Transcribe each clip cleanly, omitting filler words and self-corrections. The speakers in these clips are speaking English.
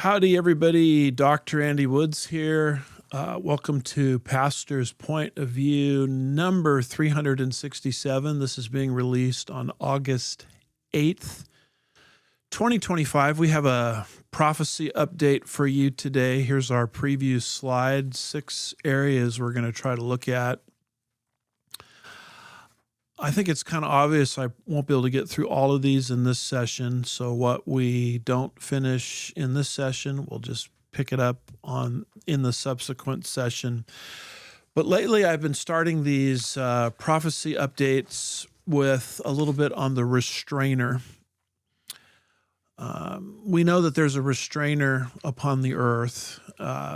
Howdy, everybody. Dr. Andy Woods here. Welcome to Pastor's Point of View number 367. This is being released on August 8th, 2025. We have a prophecy update for you today. Here's our preview slide. 6 areas we're going to try to look at. I think it's kind of obvious I won't be able to get through all of these in this session. So what we don't finish in this session, we'll just pick it up in the subsequent session. But lately I've been starting these prophecy updates with a little bit on the restrainer. We know that there's a restrainer upon the earth.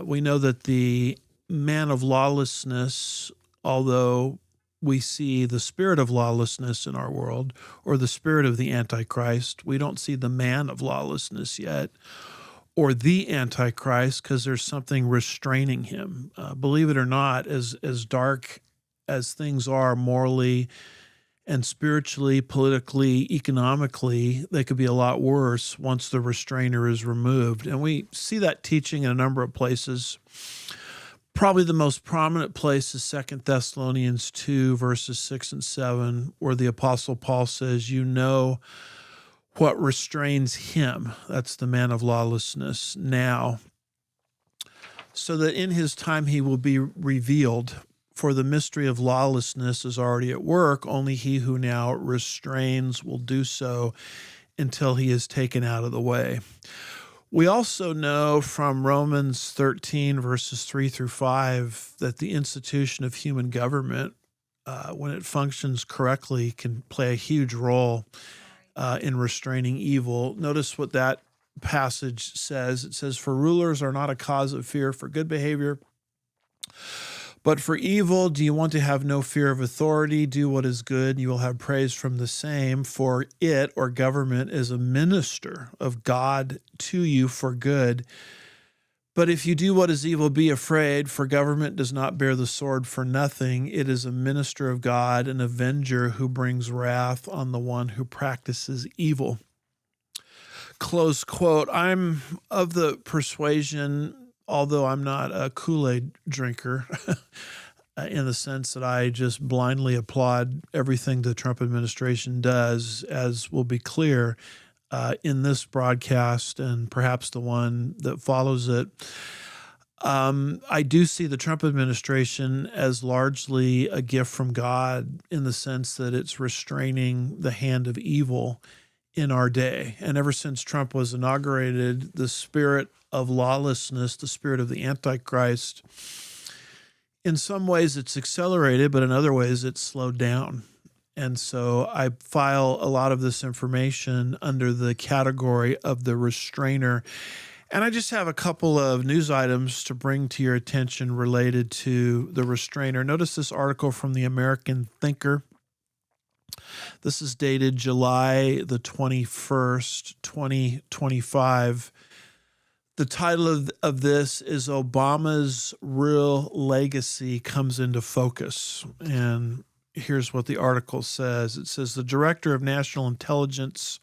We know that the man of lawlessness, although we see the spirit of lawlessness in our world, or the spirit of the Antichrist. We don't see the man of lawlessness yet, or the Antichrist, because there's something restraining him. Believe it or not, as dark as things are morally and spiritually, politically, economically, they could be a lot worse once the restrainer is removed. And we see that teaching in a number of places. Probably the most prominent place is 2 Thessalonians 2, verses 6 and 7, where the Apostle Paul says, you know what restrains him, that's the man of lawlessness, now, so that in his time he will be revealed. For the mystery of lawlessness is already at work. Only he who now restrains will do so until he is taken out of the way. We also know from Romans 13, verses 3 through 5, that the institution of human government, when it functions correctly, can play a huge role in restraining evil. Notice what that passage says. It says, for rulers are not a cause of fear for good behavior, but for evil. Do you want to have no fear of authority? Do what is good, and you will have praise from the same. For it, or government, is a minister of God to you for good. But if you do what is evil, be afraid, for government does not bear the sword for nothing. It is a minister of God, an avenger who brings wrath on the one who practices evil. Close quote. I'm of the persuasion, although I'm not a Kool-Aid drinker, in the sense that I just blindly applaud everything the Trump administration does, as will be clear in this broadcast and perhaps the one that follows it. I do see the Trump administration as largely a gift from God, in the sense that it's restraining the hand of evil in our day. And ever since Trump was inaugurated, the spirit of lawlessness, the spirit of the Antichrist, in some ways it's accelerated, but in other ways it's slowed down. And so I file a lot of this information under the category of the restrainer. And I just have a couple of news items to bring to your attention related to the restrainer. Notice this article from the American Thinker. This is dated July the 21st, 2025. The title of this is Obama's Real Legacy Comes into Focus. And here's what the article says. It says, the Director of National Intelligence,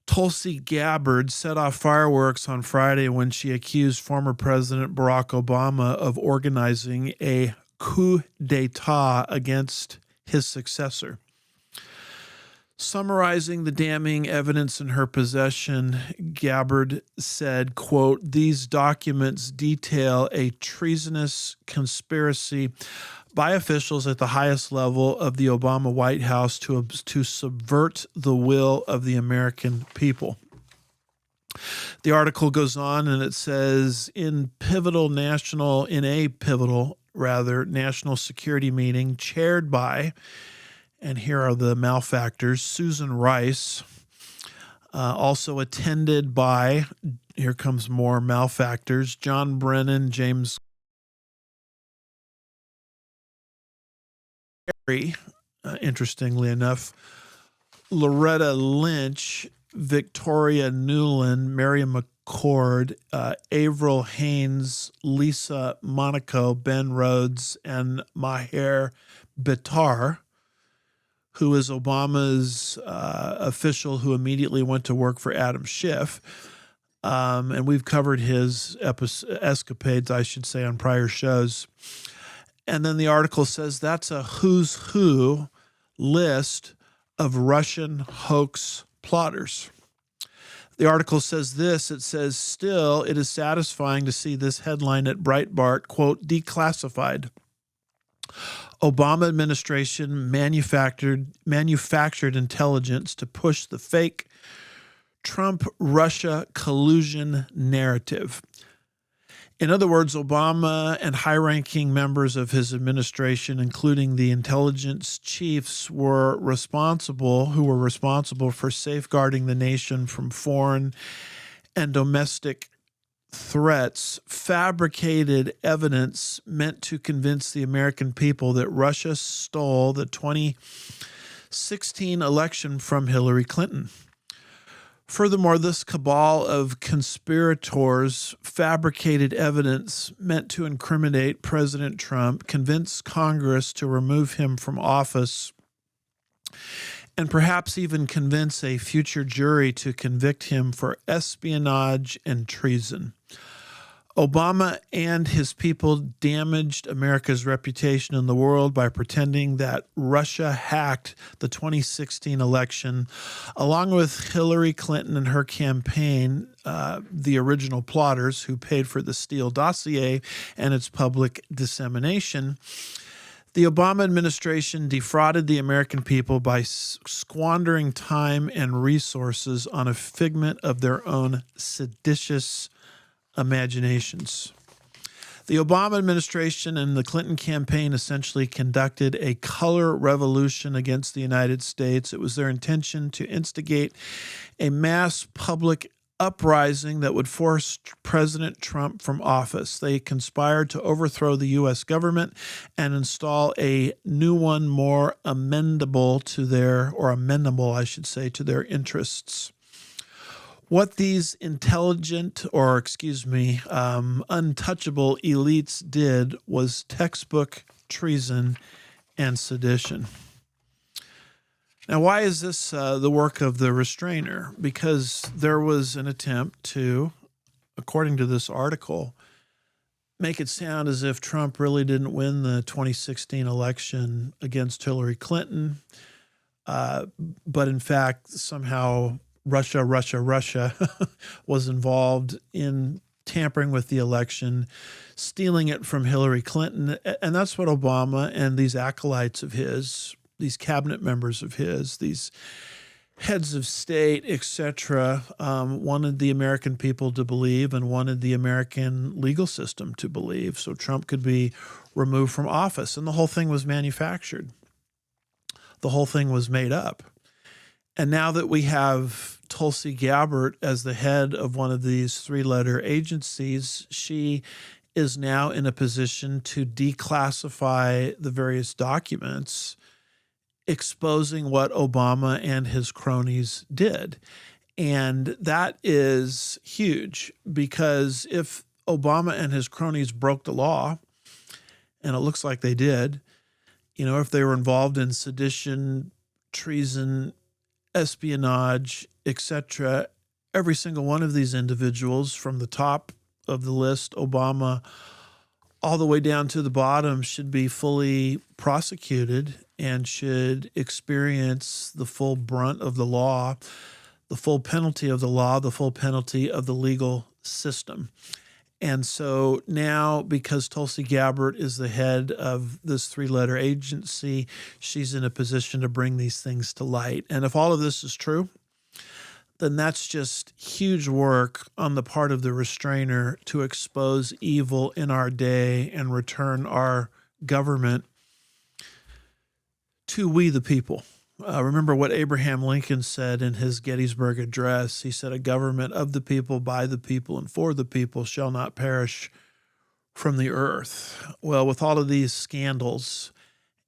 Tulsi Gabbard, set off fireworks on Friday when she accused former President Barack Obama of organizing a coup d'etat against his successor. Summarizing the damning evidence in her possession, Gabbard said, quote, these documents detail a treasonous conspiracy by officials at the highest level of the Obama White House to subvert the will of the American people. The article goes on and it says, in a pivotal national security meeting chaired by, and here are the malefactors, Susan Rice, also attended by, here comes more malefactors, John Brennan, James Carey, interestingly enough, Loretta Lynch, Victoria Newland, Miriam McCord, Avril Haines, Lisa Monaco, Ben Rhodes, and Maher Bitar, who is Obama's official who immediately went to work for Adam Schiff. And we've covered his escapades, I should say, on prior shows. And then the article says that's a who's who list of Russian hoax plotters. The article says this, it says, still, it is satisfying to see this headline at Breitbart, quote, declassified. Obama administration manufactured intelligence to push the fake Trump-Russia collusion narrative. In other words, Obama and high-ranking members of his administration, including the intelligence chiefs, were responsible for safeguarding the nation from foreign and domestic threats, fabricated evidence meant to convince the American people that Russia stole the 2016 election from Hillary Clinton. Furthermore, this cabal of conspirators fabricated evidence meant to incriminate President Trump, convince Congress to remove him from office, and perhaps even convince a future jury to convict him for espionage and treason. Obama and his people damaged America's reputation in the world by pretending that Russia hacked the 2016 election, along with Hillary Clinton and her campaign, the original plotters who paid for the Steele dossier and its public dissemination. The Obama administration defrauded the American people by squandering time and resources on a figment of their own seditious imaginations. The Obama administration and the Clinton campaign essentially conducted a color revolution against the United States. It was their intention to instigate a mass public uprising that would force President Trump from office. They conspired to overthrow the U.S. government and install a new one more amenable, to their interests. What these untouchable elites did was textbook treason and sedition. Now, why is this the work of the Restrainer? Because there was an attempt to, according to this article, make it sound as if Trump really didn't win the 2016 election against Hillary Clinton, but in fact, somehow Russia was involved in tampering with the election, stealing it from Hillary Clinton. And that's what Obama and these acolytes of his, these cabinet members of his, these heads of state, etc., wanted the American people to believe and wanted the American legal system to believe so Trump could be removed from office. And the whole thing was manufactured. The whole thing was made up. And now that we have Tulsi Gabbard as the head of one of these three-letter agencies, she is now in a position to declassify the various documents exposing what Obama and his cronies did. And that is huge because if Obama and his cronies broke the law, and it looks like they did, if they were involved in sedition, treason, espionage, etc., every single one of these individuals from the top of the list, Obama, all the way down to the bottom, should be fully prosecuted and should experience the full brunt of the law, the full penalty of the law, the full penalty of the legal system. And so now, because Tulsi Gabbard is the head of this three-letter agency, she's in a position to bring these things to light. And if all of this is true, then that's just huge work on the part of the Restrainer to expose evil in our day and return our government to we the people. Remember what Abraham Lincoln said in his Gettysburg Address. He said, "A government of the people, by the people, and for the people shall not perish from the earth." Well, with all of these scandals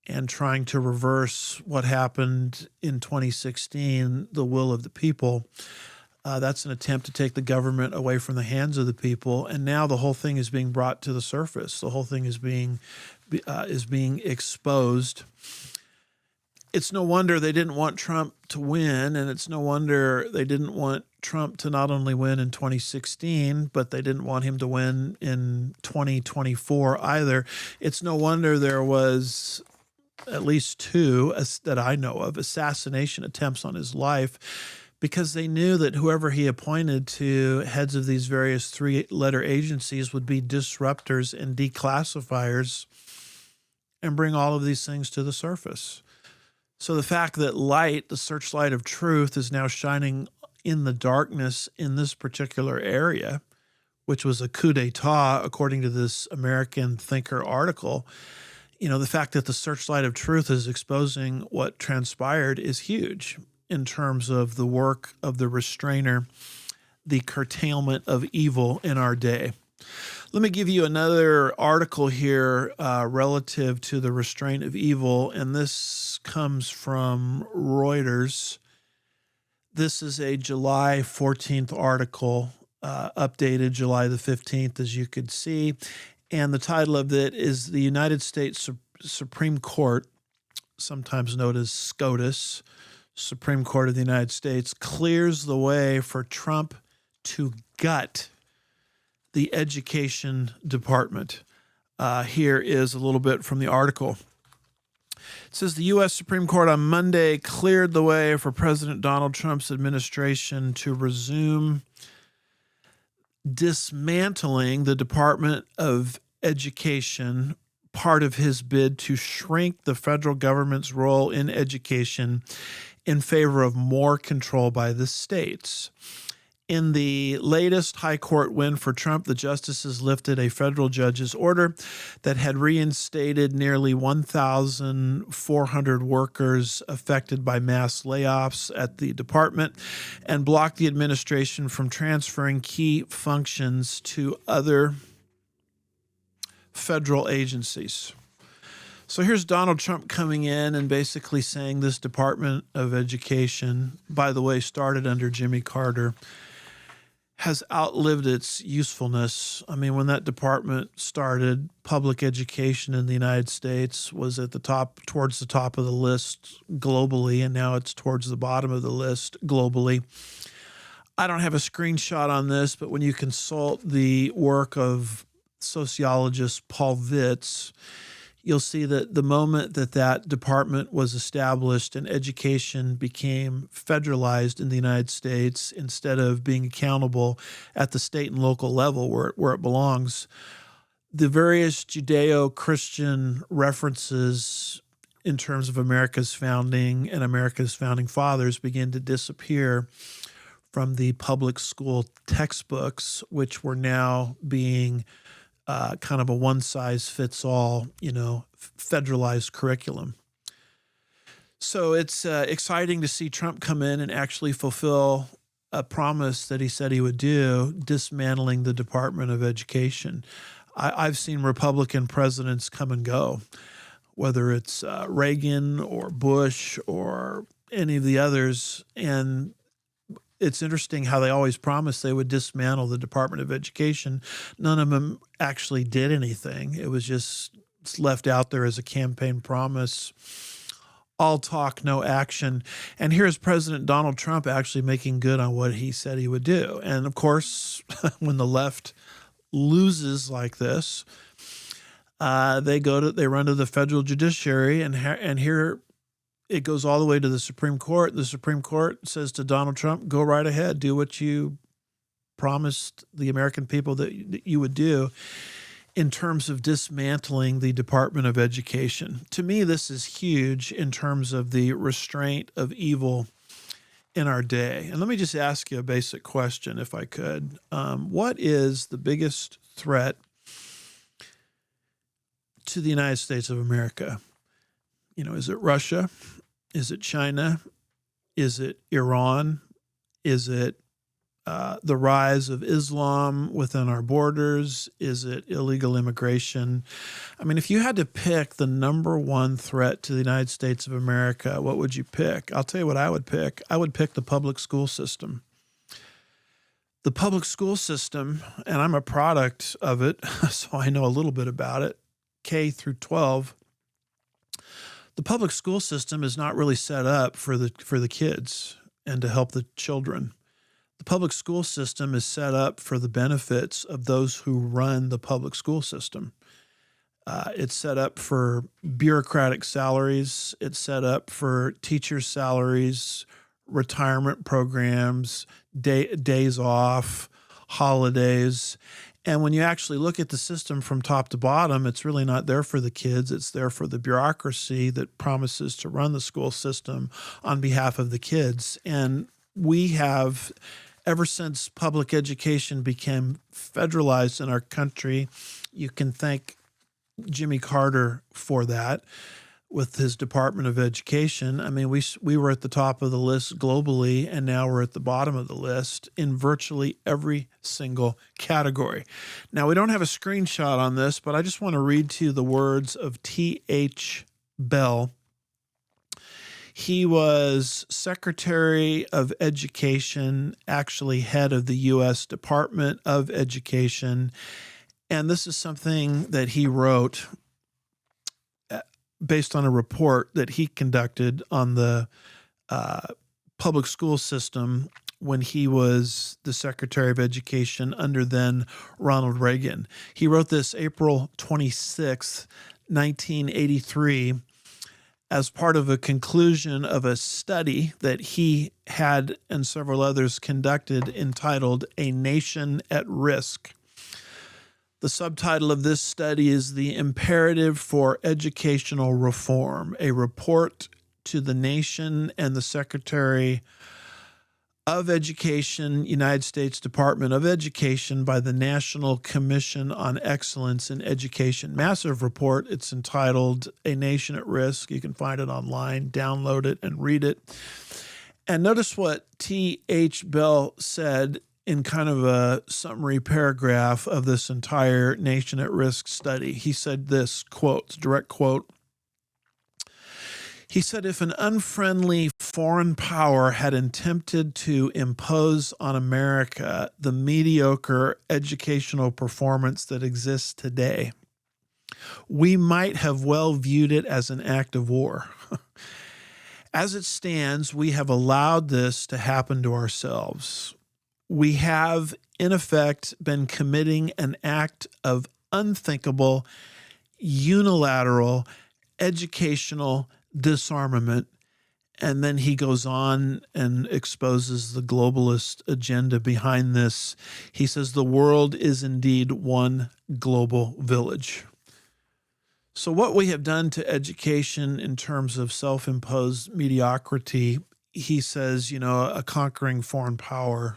and trying to reverse what happened in 2016, the will of the people, that's an attempt to take the government away from the hands of the people. And now the whole thing is being brought to the surface. The whole thing is being exposed. It's no wonder they didn't want Trump to win, and it's no wonder they didn't want Trump to not only win in 2016, but they didn't want him to win in 2024 either. It's no wonder there was at least two that I know of assassination attempts on his life, because they knew that whoever he appointed to heads of these various three-letter agencies would be disruptors and declassifiers and bring all of these things to the surface. So the fact that light, the searchlight of truth, is now shining in the darkness in this particular area, which was a coup d'etat, according to this American Thinker article, the fact that the searchlight of truth is exposing what transpired is huge in terms of the work of the restrainer, the curtailment of evil in our day. Let me give you another article here relative to the restraint of evil, and this comes from Reuters. This is a July 14th article, updated July the 15th, as you could see, and the title of it is "The United States Supreme Court," sometimes known as SCOTUS, Supreme Court of the United States, clears the way for Trump to gut the education department. Here is a little bit from the article. It says the U.S. Supreme Court on Monday cleared the way for President Donald Trump's administration to resume dismantling the Department of Education, part of his bid to shrink the federal government's role in education in favor of more control by the states. In the latest high court win for Trump, the justices lifted a federal judge's order that had reinstated nearly 1,400 workers affected by mass layoffs at the department and blocked the administration from transferring key functions to other federal agencies. So here's Donald Trump coming in and basically saying this Department of Education, by the way, started under Jimmy Carter, has outlived its usefulness. I mean, when that department started, public education in the United States was at the top, towards the top of the list globally, and now it's towards the bottom of the list globally. I don't have a screenshot on this, but when you consult the work of sociologist Paul Vitz, you'll see that the moment that that department was established and education became federalized in the United States, instead of being accountable at the state and local level where it belongs, the various Judeo-Christian references in terms of America's founding and America's founding fathers begin to disappear from the public school textbooks, which were now being kind of a one-size-fits-all, federalized curriculum. So it's exciting to see Trump come in and actually fulfill a promise that he said he would do, dismantling the Department of Education. I've seen Republican presidents come and go, whether it's Reagan or Bush or any of the others, and it's interesting how they always promised they would dismantle the Department of Education. None of them actually did anything. It was just left out there as a campaign promise. All talk, no action. And here's President Donald Trump actually making good on what he said he would do. And of course, when the left loses like this, they run to the federal judiciary, and here it goes all the way to the Supreme Court. The Supreme Court says to Donald Trump, go right ahead, do what you promised the American people that you would do in terms of dismantling the Department of Education. To me, this is huge in terms of the restraint of evil in our day. And let me just ask you a basic question, if I could. What is the biggest threat to the United States of America? Is it Russia? Is it China? Is it Iran? Is it the rise of Islam within our borders? Is it illegal immigration? I mean, if you had to pick the number one threat to the United States of America, what would you pick? I'll tell you what I would pick. I would pick the public school system. The public school system, and I'm a product of it, so I know a little bit about it, K through 12. The public school system is not really set up for the kids and to help the children. The public school system is set up for the benefits of those who run the public school system. It's set up for bureaucratic salaries. It's set up for teachers' salaries, retirement programs, days off, holidays. And when you actually look at the system from top to bottom, it's really not there for the kids. It's there for the bureaucracy that promises to run the school system on behalf of the kids. And we have, ever since public education became federalized in our country, you can thank Jimmy Carter for that with his Department of Education. I mean, we were at the top of the list globally, and now we're at the bottom of the list in virtually every single category. Now, we don't have a screenshot on this, but I just want to read to you the words of T.H. Bell. He was Secretary of Education, actually head of the U.S. Department of Education. And this is something that he wrote based on a report that he conducted on the public school system when he was the Secretary of Education under then Ronald Reagan. He wrote this April 26, 1983, as part of a conclusion of a study that he had and several others conducted entitled A Nation at Risk. The subtitle of this study is The Imperative for Educational Reform, a report to the nation and the Secretary of Education, United States Department of Education by the National Commission on Excellence in Education. Massive report. It's entitled A Nation at Risk. You can find it online, download it, and read it. And notice what T.H. Bell said in kind of a summary paragraph of this entire Nation at Risk study. He said this, quote, direct quote, he said, if an unfriendly foreign power had attempted to impose on America the mediocre educational performance that exists today, we might have well viewed it as an act of war. As it stands, we have allowed this to happen to ourselves. We have, in effect, been committing an act of unthinkable, unilateral, educational disarmament. And then he goes on and exposes the globalist agenda behind this. He says the world is indeed one global village. So what we have done to education in terms of self-imposed mediocrity, he says, a conquering foreign power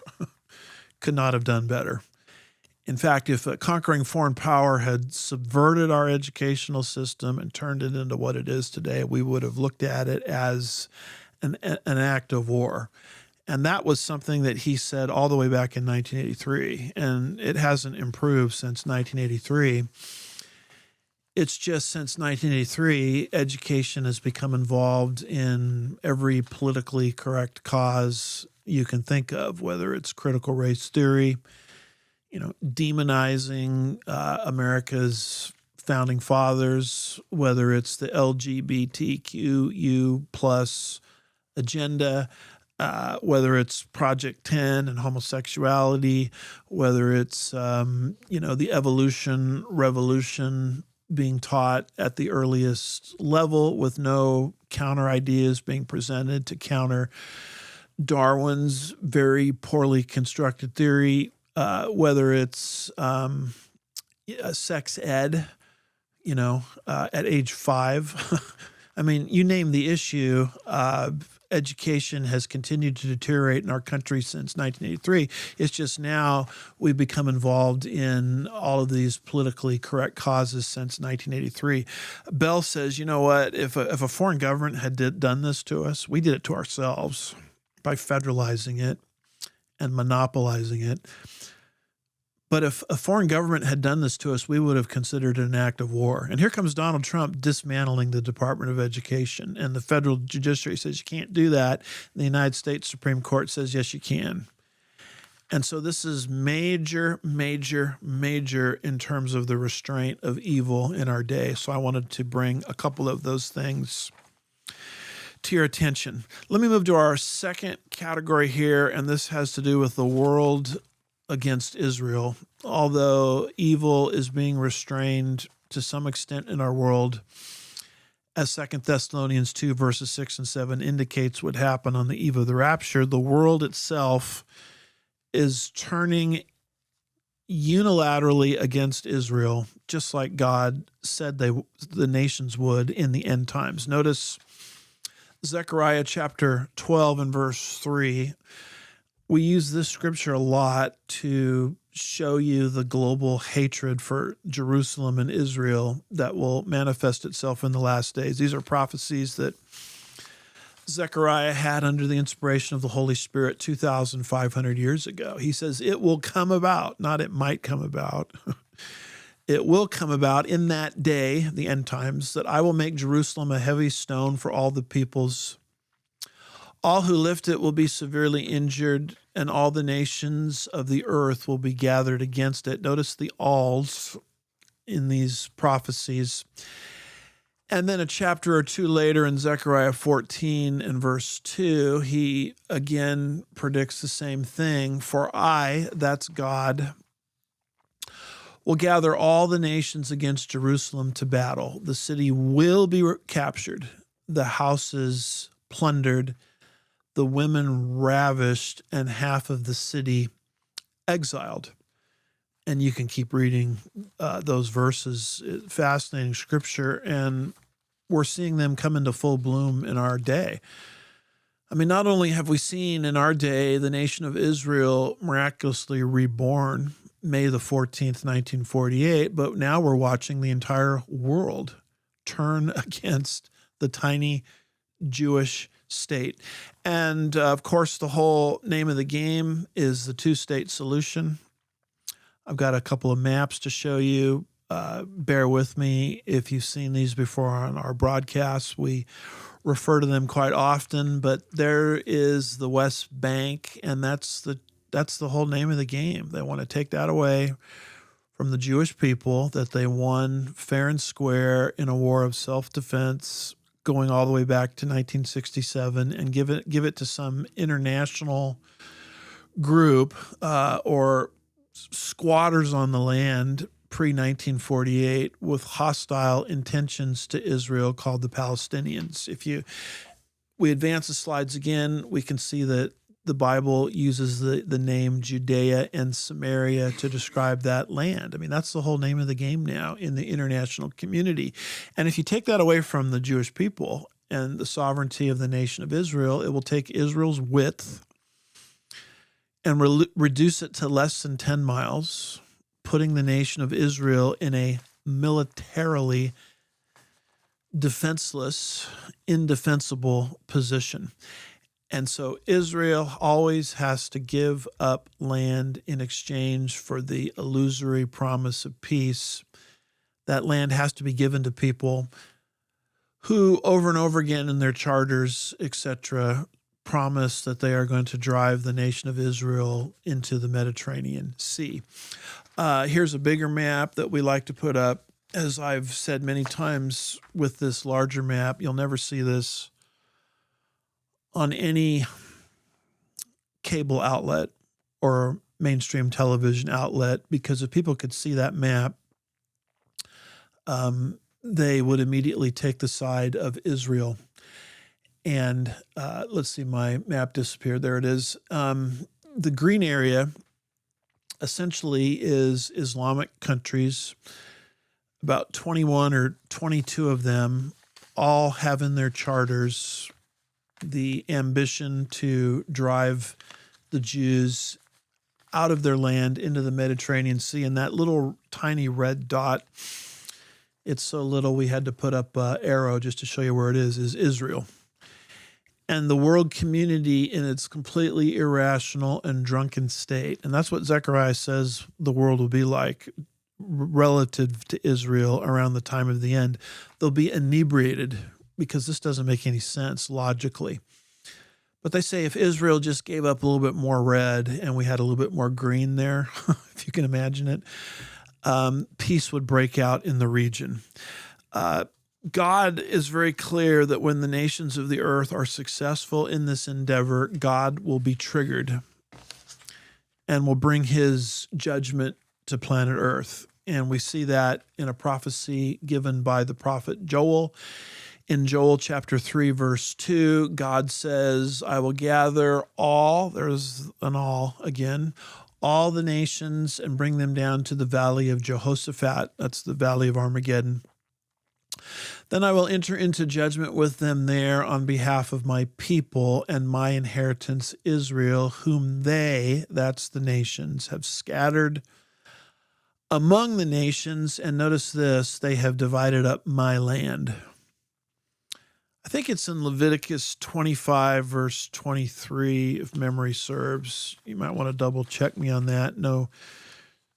could not have done better. In fact, if a conquering foreign power had subverted our educational system and turned it into what it is today, we would have looked at it as an act of war. And that was something that he said all the way back in 1983. And it hasn't improved since 1983. It's just since 1983, education has become involved in every politically correct cause you can think of, whether it's critical race theory, demonizing America's founding fathers, whether it's the LGBTQU plus agenda, whether it's Project 10 and homosexuality, whether it's, the evolution revolution being taught at the earliest level with no counter ideas being presented to counter Darwin's very poorly constructed theory, whether it's sex ed, at age 5. I mean, you name the issue, education has continued to deteriorate in our country since 1983. It's just now we've become involved in all of these politically correct causes since 1983. Bell says, you know what, if a foreign government had done this to us, we did it to ourselves by federalizing it and monopolizing it. But if a foreign government had done this to us, we would have considered it an act of war. And here comes Donald Trump dismantling the Department of Education. And the federal judiciary says you can't do that. And the United States Supreme Court says, yes, you can. And so this is major, major, major in terms of the restraint of evil in our day. So I wanted to bring a couple of those things to your attention. Let me move to our second category here, and this has to do with the world against Israel. Although evil is being restrained to some extent in our world, as 2 Thessalonians 2 verses 6 and 7 indicates would happen on the eve of the rapture, the world itself is turning unilaterally against Israel, just like God said the nations would in the end times. Notice Zechariah chapter 12 and verse 3. We use this scripture a lot to show you the global hatred for Jerusalem and Israel that will manifest itself in the last days. These are prophecies that Zechariah had under the inspiration of the Holy Spirit 2,500 years ago. He says, it will come about, not it might come about. It will come about in that day, the end times, that I will make Jerusalem a heavy stone for all the peoples. All who lift it will be severely injured, and all the nations of the earth will be gathered against it. Notice the alls in these prophecies. And then a chapter or two later in Zechariah 14 and verse 2, he again predicts the same thing. For I, that's God, will gather all the nations against Jerusalem to battle. The city will be captured, the houses plundered, the women ravished, and half of the city exiled. And you can keep reading those verses. Fascinating scripture, and we're seeing them come into full bloom in our day. I mean, not only have we seen in our day the nation of Israel miraculously reborn, May the 14th, 1948, but now we're watching the entire world turn against the tiny Jewish state. And of course, the whole name of the game is the two-state solution. I've got a couple of maps to show you. Bear with me if you've seen these before on our broadcasts. We refer to them quite often, but there is the West Bank, and that's the whole name of the game. They want to take that away from the Jewish people that they won fair and square in a war of self-defense going all the way back to 1967, and give it to some international group or squatters on the land pre-1948 with hostile intentions to Israel called the Palestinians. If we advance the slides again, we can see that the Bible uses the name Judea and Samaria to describe that land. I mean, that's the whole name of the game now in the international community. And if you take that away from the Jewish people and the sovereignty of the nation of Israel, it will take Israel's width and reduce it to less than 10 miles, putting the nation of Israel in a militarily defenseless, indefensible position. And so Israel always has to give up land in exchange for the illusory promise of peace. That land has to be given to people who over and over again in their charters, etc., promise that they are going to drive the nation of Israel into the Mediterranean Sea. Here's a bigger map that we like to put up. As I've said many times with this larger map, you'll never see this on any cable outlet or mainstream television outlet, because if people could see that map, they would immediately take the side of Israel. And let's see, my map disappeared. There it is. The green area essentially is Islamic countries. About 21 or 22 of them all have in their charters the ambition to drive the Jews out of their land into the Mediterranean Sea. And that little tiny red dot, it's so little we had to put up an arrow just to show you where it is Israel. And the world community in its completely irrational and drunken state. And that's what Zechariah says the world will be like relative to Israel around the time of the end. They'll be inebriated, because this doesn't make any sense logically. But they say if Israel just gave up a little bit more red and we had a little bit more green there, if you can imagine it, peace would break out in the region. God is very clear that when the nations of the earth are successful in this endeavor, God will be triggered and will bring his judgment to planet Earth. And we see that in a prophecy given by the prophet Joel. In Joel chapter 3, verse 2, God says, I will gather all, there's an all again, all the nations and bring them down to the valley of Jehoshaphat. That's the valley of Armageddon. Then I will enter into judgment with them there on behalf of my people and my inheritance Israel, whom they, that's the nations, have scattered among the nations. And notice this, they have divided up my land. I think it's in Leviticus 25, verse 23, if memory serves. You might want to double check me on that. No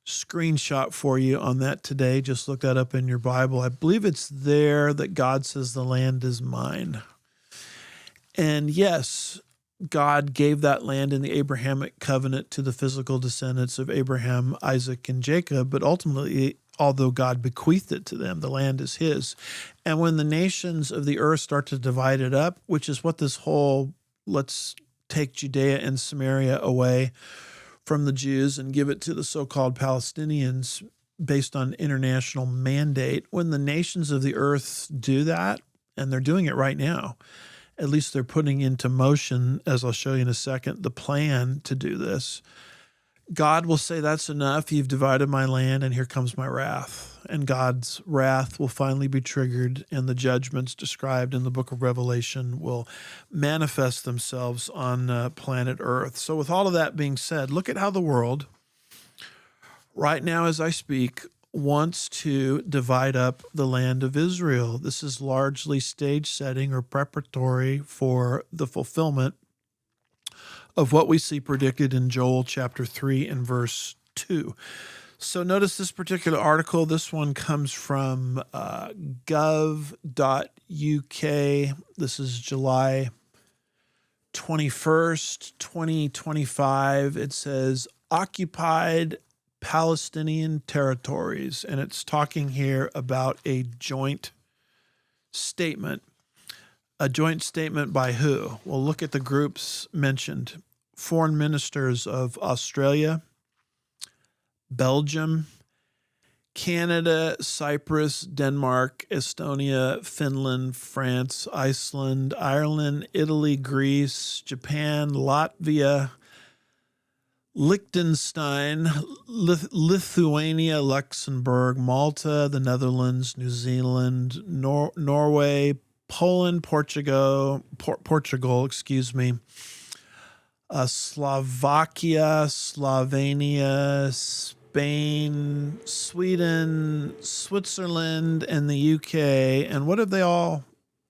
screenshot for you on that today. Just look that up in your Bible. I believe it's there that God says the land is mine. And yes, God gave that land in the Abrahamic covenant to the physical descendants of Abraham, Isaac, and Jacob, but ultimately, although God bequeathed it to them, the land is his. And when the nations of the earth start to divide it up, which is what this whole, let's take Judea and Samaria away from the Jews and give it to the so-called Palestinians based on international mandate, when the nations of the earth do that, and they're doing it right now, at least they're putting into motion, as I'll show you in a second, the plan to do this, God will say, that's enough. You've divided my land, and here comes my wrath. And God's wrath will finally be triggered, and the judgments described in the book of Revelation will manifest themselves on planet Earth. So with all of that being said, look at how the world, right now as I speak, wants to divide up the land of Israel. This is largely stage setting or preparatory for the fulfillment of what we see predicted in Joel chapter 3 and verse 2. So notice this particular article. This one comes from gov.uk. This is July 21st, 2025. It says, occupied Palestinian territories. And it's talking here about a joint statement. A joint statement by who? Well, look at the groups mentioned. Foreign ministers of Australia, Belgium, Canada, Cyprus, Denmark, Estonia, Finland, France, Iceland, Ireland, Italy, Greece, Japan, Latvia, Liechtenstein, Lithuania, Luxembourg, Malta, the Netherlands, New Zealand, Norway, Poland, Portugal, Slovakia, Slovenia, Spain, Sweden, Switzerland, and the UK. And what have they all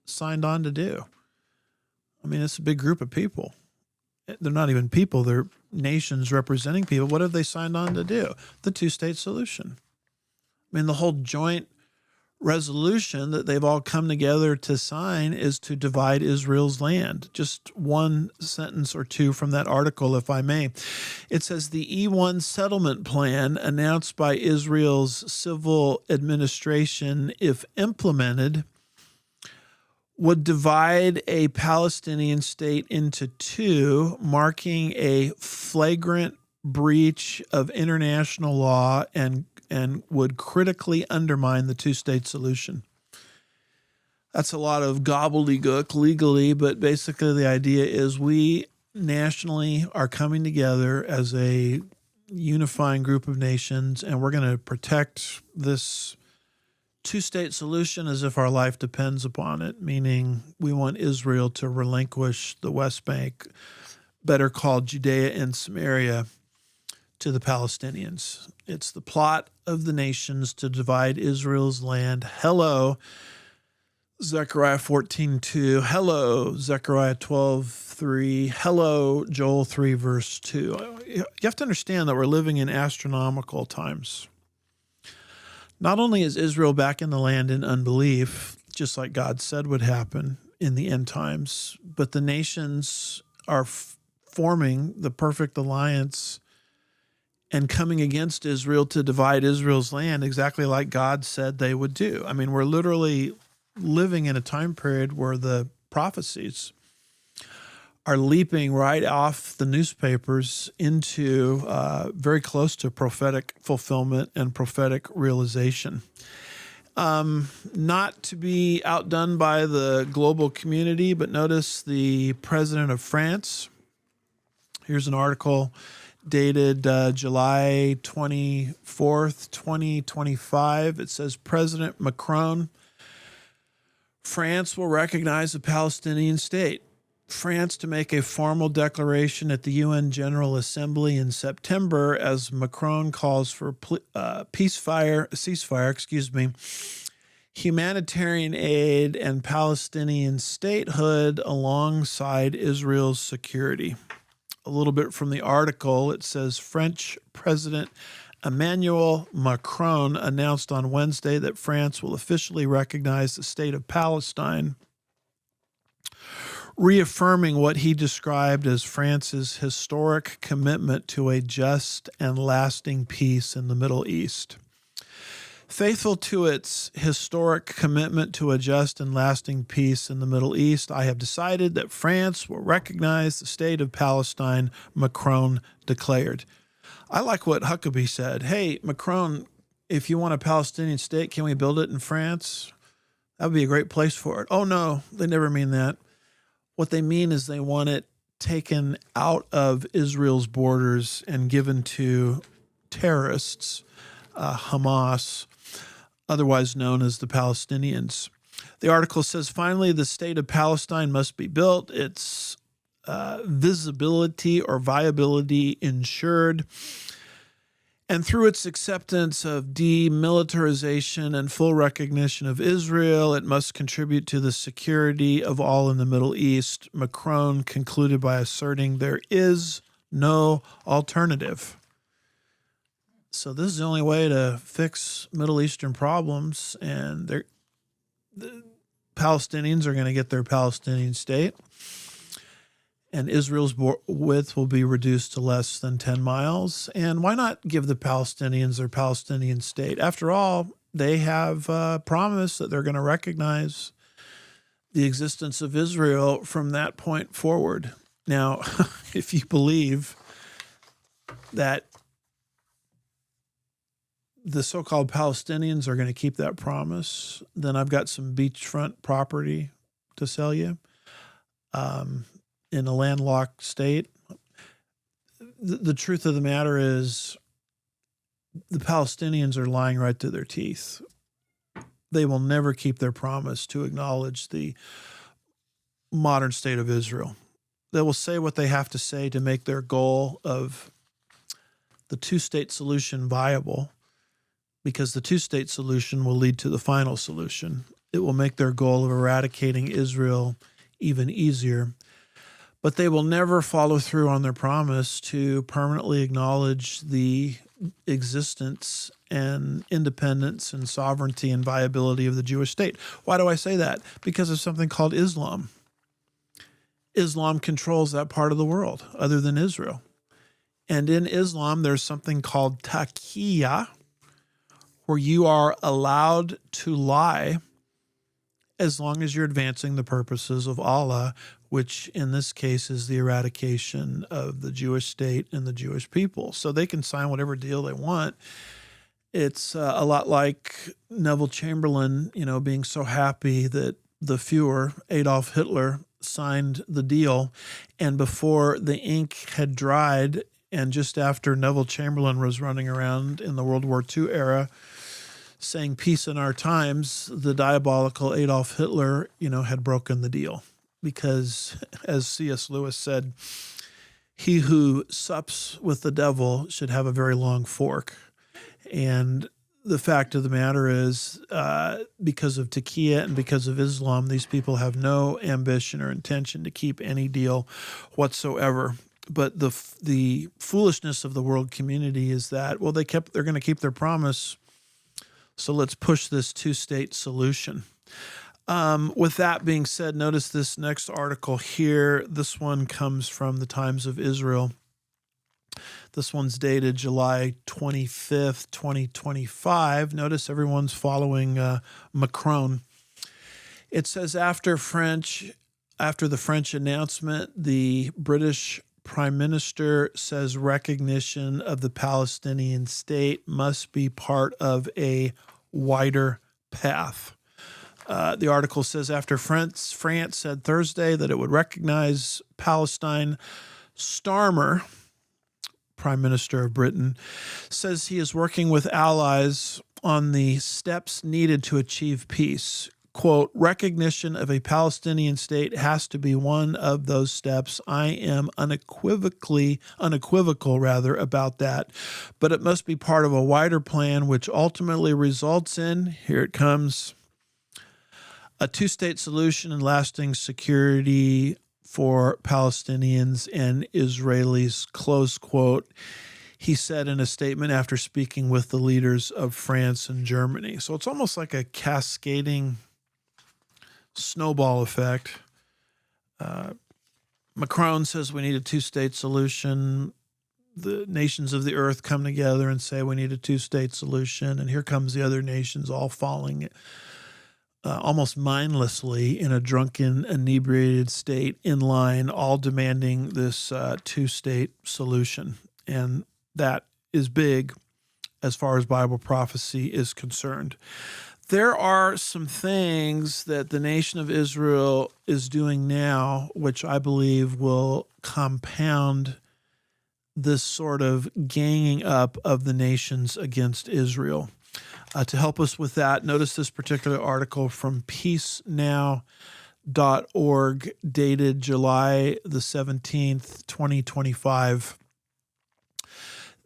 signed on to do? I mean, it's a big group of people. They're not even people, they're nations representing people. What have they signed on to do? The two-state solution. I mean, the whole joint resolution that they've all come together to sign is to divide Israel's land. Just one sentence or two from that article, if I may. It says the E1 settlement plan announced by Israel's civil administration, if implemented, would divide a Palestinian state into two, marking a flagrant breach of international law and would critically undermine the two-state solution. That's a lot of gobbledygook legally, but basically the idea is we nationally are coming together as a unifying group of nations, and we're going to protect this two-state solution as if our life depends upon it, meaning we want Israel to relinquish the West Bank, better called Judea and Samaria, to the Palestinians. It's the plot of the nations to divide Israel's land. Hello, Zechariah 14:2. Hello, Zechariah 12:3. Hello, Joel 3, verse 2. You have to understand that we're living in astronomical times. Not only is Israel back in the land in unbelief, just like God said would happen in the end times, but the nations are forming the perfect alliance and coming against Israel to divide Israel's land exactly like God said they would do. I mean, we're literally living in a time period where the prophecies are leaping right off the newspapers into very close to prophetic fulfillment and prophetic realization. Not to be outdone by the global community, but notice the president of France. Here's an article dated July 24th, 2025. It says, President Macron, France will recognize a Palestinian state. France to make a formal declaration at the UN General Assembly in September as Macron calls for ceasefire, humanitarian aid and Palestinian statehood alongside Israel's security. A little bit from the article, it says French President Emmanuel Macron announced on Wednesday that France will officially recognize the state of Palestine, reaffirming what he described as France's historic commitment to a just and lasting peace in the Middle East. Faithful to its historic commitment to a just and lasting peace in the Middle East, I have decided that France will recognize the state of Palestine, Macron declared. I like what Huckabee said. Hey, Macron, if you want a Palestinian state, can we build it in France? That would be a great place for it. Oh, no, they never mean that. What they mean is they want it taken out of Israel's borders and given to terrorists, Hamas, otherwise known as the Palestinians. The article says, finally, the state of Palestine must be built, its visibility or viability ensured, and through its acceptance of demilitarization and full recognition of Israel, it must contribute to the security of all in the Middle East. Macron concluded by asserting there is no alternative. So this is the only way to fix Middle Eastern problems, and the Palestinians are going to get their Palestinian state, and Israel's width will be reduced to less than 10 miles. And why not give the Palestinians their Palestinian state? After all, they have promised that they're going to recognize the existence of Israel from that point forward. Now, if you believe that the so-called Palestinians are going to keep that promise, then I've got some beachfront property to sell you in a landlocked state. The truth of the matter is the Palestinians are lying right to their teeth. They will never keep their promise to acknowledge the modern state of Israel. They will say what they have to say to make their goal of the two-state solution viable, because the two-state solution will lead to the final solution. It will make their goal of eradicating Israel even easier. But they will never follow through on their promise to permanently acknowledge the existence and independence and sovereignty and viability of the Jewish state. Why do I say that? Because of something called Islam. Islam controls that part of the world other than Israel. And in Islam, there's something called taqiyya, where you are allowed to lie as long as you're advancing the purposes of Allah, which in this case is the eradication of the Jewish state and the Jewish people. So they can sign whatever deal they want. It's a lot like Neville Chamberlain, being so happy that the Führer, Adolf Hitler, signed the deal. And before the ink had dried, and just after Neville Chamberlain was running around in the World War II era saying peace in our times, the diabolical Adolf Hitler, had broken the deal. Because, as C.S. Lewis said, he who sups with the devil should have a very long fork. And the fact of the matter is, because of taqiyya and because of Islam, these people have no ambition or intention to keep any deal whatsoever. But the foolishness of the world community is that, well, they're going to keep their promise, so let's push this two-state solution. With that being said, notice this next article here. This one comes from the Times of Israel. This one's dated July 25th, 2025. Notice everyone's following Macron. It says after the French announcement, the British Prime Minister says recognition of the Palestinian state must be part of a wider path. The article says after France said Thursday that it would recognize Palestine, Starmer, Prime Minister of Britain, says he is working with allies on the steps needed to achieve peace. Quote, recognition of a Palestinian state has to be one of those steps. I am unequivocal about that, but it must be part of a wider plan which ultimately results in, here it comes, a two-state solution and lasting security for Palestinians and Israelis, close quote, he said in a statement after speaking with the leaders of France and Germany. So it's almost like a cascading snowball effect. Macron says we need a two-state solution. The nations of the earth come together and say we need a two-state solution. And here comes the other nations all falling almost mindlessly in a drunken, inebriated state in line, all demanding this two-state solution. And that is big as far as Bible prophecy is concerned. There are some things that the nation of Israel is doing now, which I believe will compound this sort of ganging up of the nations against Israel. To help us with that, notice this particular article from peacenow.org, dated July the 17th, 2025.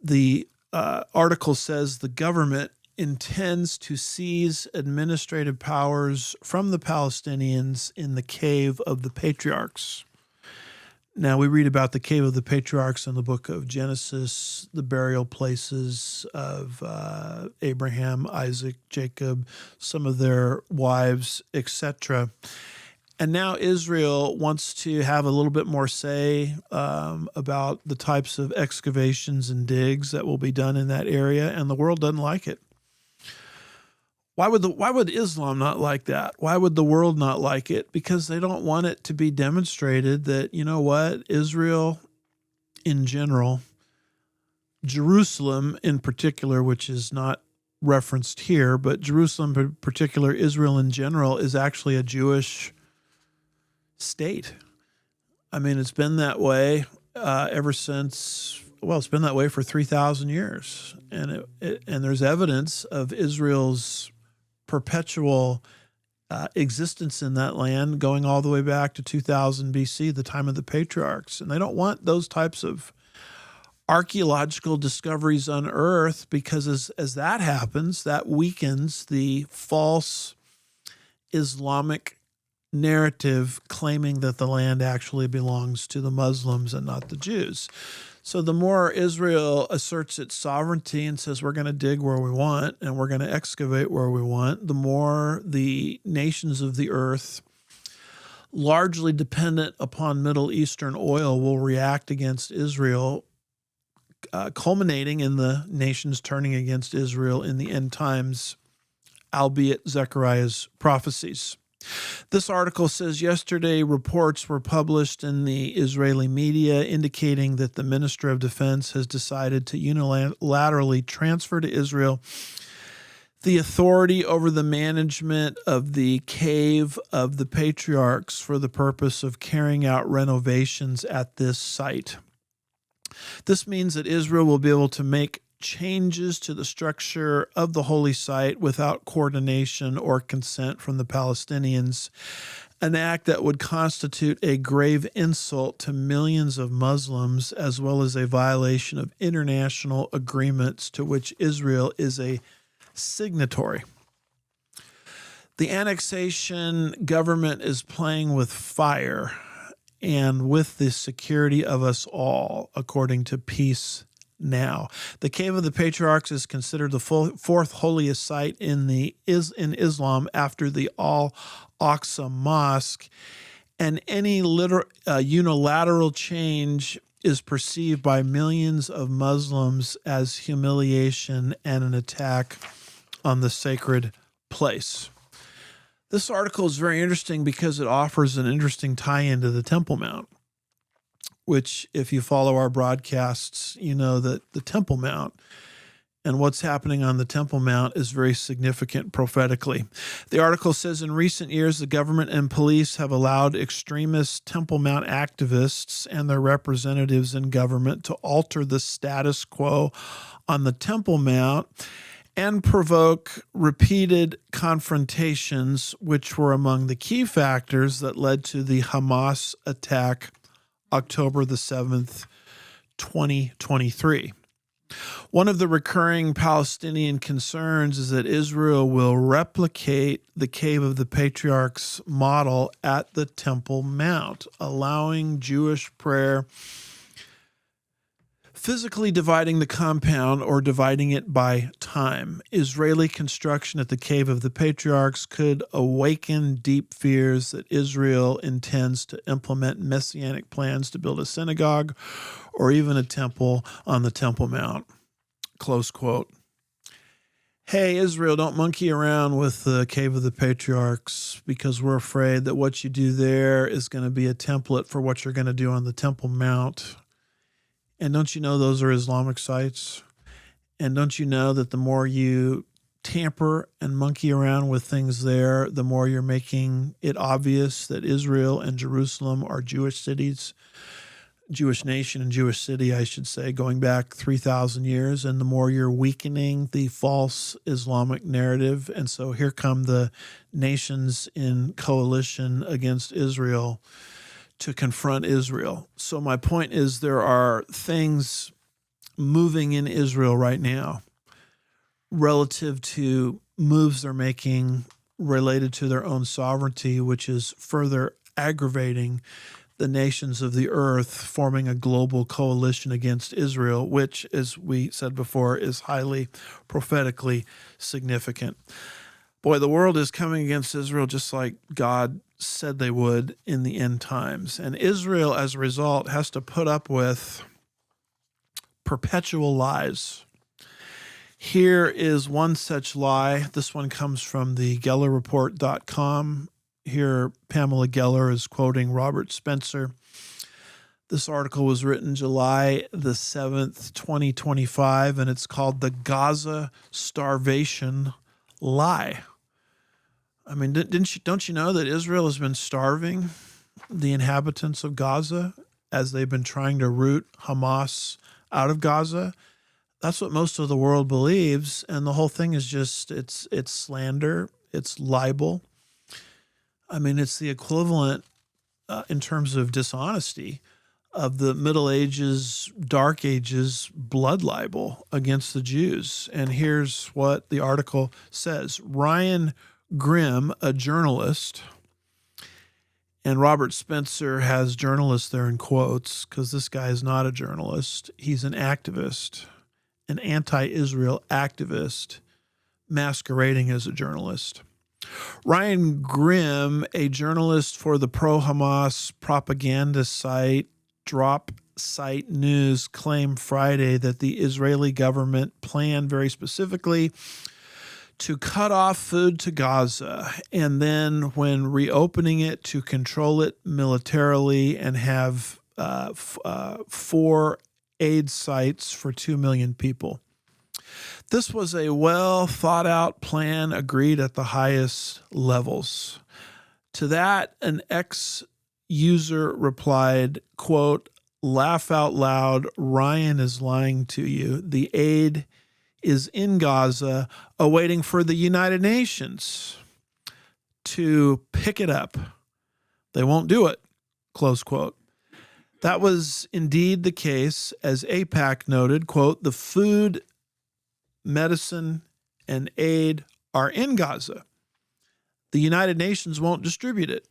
The article says the government intends to seize administrative powers from the Palestinians in the Cave of the Patriarchs. Now, we read about the Cave of the Patriarchs in the book of Genesis, the burial places of Abraham, Isaac, Jacob, some of their wives, etc. And now Israel wants to have a little bit more say about the types of excavations and digs that will be done in that area, and the world doesn't like it. Why would Islam not like that? Why would the world not like it? Because they don't want it to be demonstrated that, you know what, Israel in general, Jerusalem in particular, which is not referenced here, but Jerusalem in particular, Israel in general, is actually a Jewish state. I mean, it's been that way ever since, well, it's been that way for 3,000 years. And there's evidence of Israel's perpetual existence in that land going all the way back to 2000 BC, the time of the patriarchs. And they don't want those types of archaeological discoveries unearthed because as that happens, that weakens the false Islamic narrative claiming that the land actually belongs to the Muslims and not the Jews. So the more Israel asserts its sovereignty and says we're going to dig where we want and we're going to excavate where we want, the more the nations of the earth, largely dependent upon Middle Eastern oil, will react against Israel, culminating in the nations turning against Israel in the end times, albeit Zechariah's prophecies. This article says yesterday reports were published in the Israeli media indicating that the Minister of Defense has decided to unilaterally transfer to Israel the authority over the management of the Cave of the Patriarchs for the purpose of carrying out renovations at this site. This means that Israel will be able to make changes to the structure of the holy site without coordination or consent from the Palestinians, an act that would constitute a grave insult to millions of Muslims, as well as a violation of international agreements to which Israel is a signatory. The annexation government is playing with fire and with the security of us all, according to Peace Now. The Cave of the Patriarchs is considered the fourth holiest site in Islam after the Al-Aqsa Mosque, and any unilateral change is perceived by millions of Muslims as humiliation and an attack on the sacred place. This article is very interesting because it offers an interesting tie-in to the Temple Mount, which, if you follow our broadcasts, you know that the Temple Mount and what's happening on the Temple Mount is very significant prophetically. The article says, in recent years, the government and police have allowed extremist Temple Mount activists and their representatives in government to alter the status quo on the Temple Mount and provoke repeated confrontations, which were among the key factors that led to the Hamas attack October the 7th, 2023. One of the recurring Palestinian concerns is that Israel will replicate the Cave of the Patriarchs model at the Temple Mount, allowing Jewish prayer, physically dividing the compound or dividing it by time. Israeli construction at the Cave of the Patriarchs could awaken deep fears that Israel intends to implement messianic plans to build a synagogue or even a temple on the Temple Mount. Close quote. Hey, Israel, don't monkey around with the Cave of the Patriarchs because we're afraid that what you do there is going to be a template for what you're going to do on the Temple Mount. And don't you know those are Islamic sites? And don't you know that the more you tamper and monkey around with things there, the more you're making it obvious that Israel and Jerusalem are Jewish cities, Jewish nation and Jewish city, I should say, going back 3,000 years, and the more you're weakening the false Islamic narrative. And so here come the nations in coalition against Israel to confront Israel. So my point is there are things moving in Israel right now relative to moves they're making related to their own sovereignty, which is further aggravating the nations of the earth, forming a global coalition against Israel, which, as we said before, is highly prophetically significant. Boy, the world is coming against Israel just like God said they would in the end times. And Israel, as a result, has to put up with perpetual lies. Here is one such lie. This one comes from the GellerReport.com. Here, Pamela Geller is quoting Robert Spencer. This article was written July the 7th, 2025, and it's called The Gaza Starvation Lie. I mean, don't you know that Israel has been starving the inhabitants of Gaza as they've been trying to root Hamas out of Gaza? That's what most of the world believes, and the whole thing is just it's slander, it's libel. I mean, it's the equivalent in terms of dishonesty of the Middle Ages, Dark Ages blood libel against the Jews. And here's what the article says. Ryan Grimm, a journalist, and Robert Spencer has journalist there in quotes because this guy is not a journalist. He's an activist, an anti-Israel activist masquerading as a journalist. Ryan Grimm, a journalist for the pro-Hamas propaganda site Drop Site News, claimed Friday that the Israeli government planned very specifically to cut off food to Gaza, and then when reopening it, to control it militarily and have 4 aid sites for 2 million people. This was a well-thought-out plan agreed at the highest levels. To that, an ex-user replied, quote, "Laugh out loud, Ryan is lying to you. The aid is in Gaza, awaiting for the United Nations to pick it up. They won't do it," close quote. That was indeed the case, as AIPAC noted, quote, "The food, medicine, and aid are in Gaza. The United Nations won't distribute it.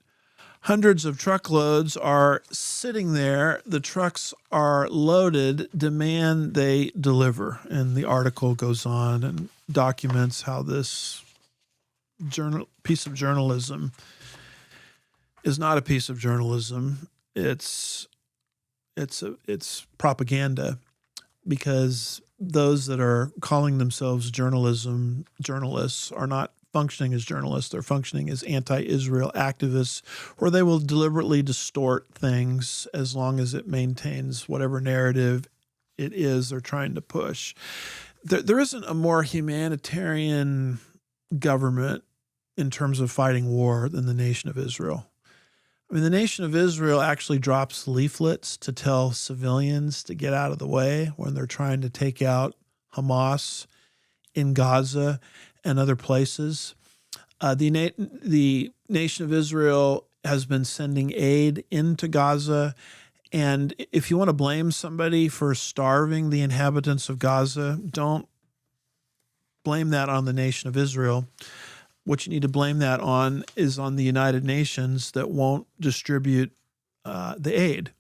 Hundreds of truckloads are sitting there. The trucks are loaded. Demand they deliver." And the article goes on and documents how this piece of journalism is not a piece of journalism. It's propaganda, because those that are calling themselves journalists are not functioning as journalists. They're functioning as anti-Israel activists, where they will deliberately distort things as long as it maintains whatever narrative it is they're trying to push. There isn't a more humanitarian government in terms of fighting war than the nation of Israel. I mean, the nation of Israel actually drops leaflets to tell civilians to get out of the way when they're trying to take out Hamas in Gaza and other places. The nation of Israel has been sending aid into Gaza. And if you want to blame somebody for starving the inhabitants of Gaza, don't blame that on the nation of Israel. What you need to blame that on is on the United Nations that won't distribute the aid.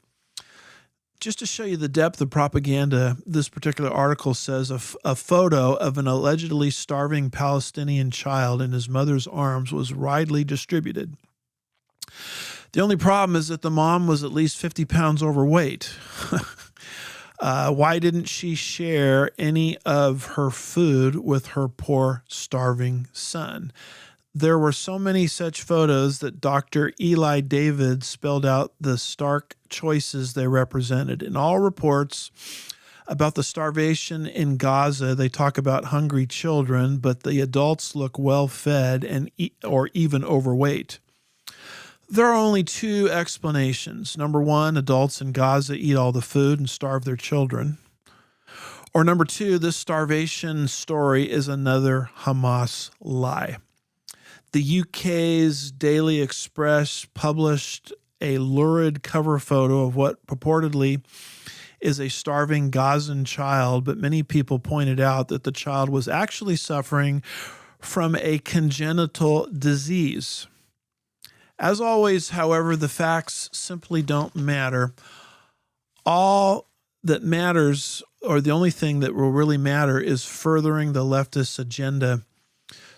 Just to show you the depth of propaganda, this particular article says a photo of an allegedly starving Palestinian child in his mother's arms was widely distributed. The only problem is that the mom was at least 50 pounds overweight. Why didn't she share any of her food with her poor, starving son? There were so many such photos that Dr. Eli David spelled out the stark choices they represented. In all reports about the starvation in Gaza, they talk about hungry children, but the adults look well-fed and or even overweight. There are only two explanations. Number one, adults in Gaza eat all the food and starve their children. Or number two, this starvation story is another Hamas lie. The UK's Daily Express published a lurid cover photo of what purportedly is a starving Gazan child, but many people pointed out that the child was actually suffering from a congenital disease. As always, however, the facts simply don't matter. All that matters, or the only thing that will really matter, is furthering the leftist agenda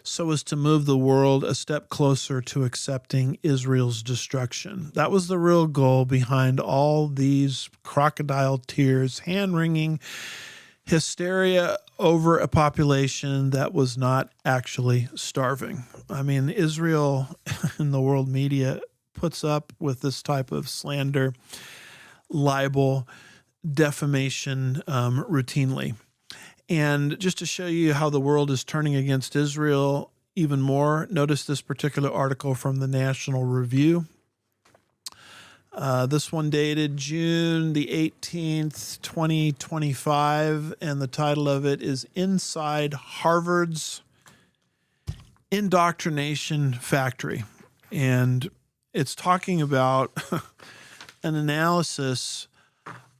so as to move the world a step closer to accepting Israel's destruction. That was the real goal behind all these crocodile tears, hand-wringing hysteria over a population that was not actually starving. I mean, Israel in the world media puts up with this type of slander, libel, defamation routinely. And just to show you how the world is turning against Israel even more, notice this particular article from the National Review. This one dated June the 18th, 2025, and the title of it is Inside Harvard's Indoctrination Factory. And it's talking about an analysis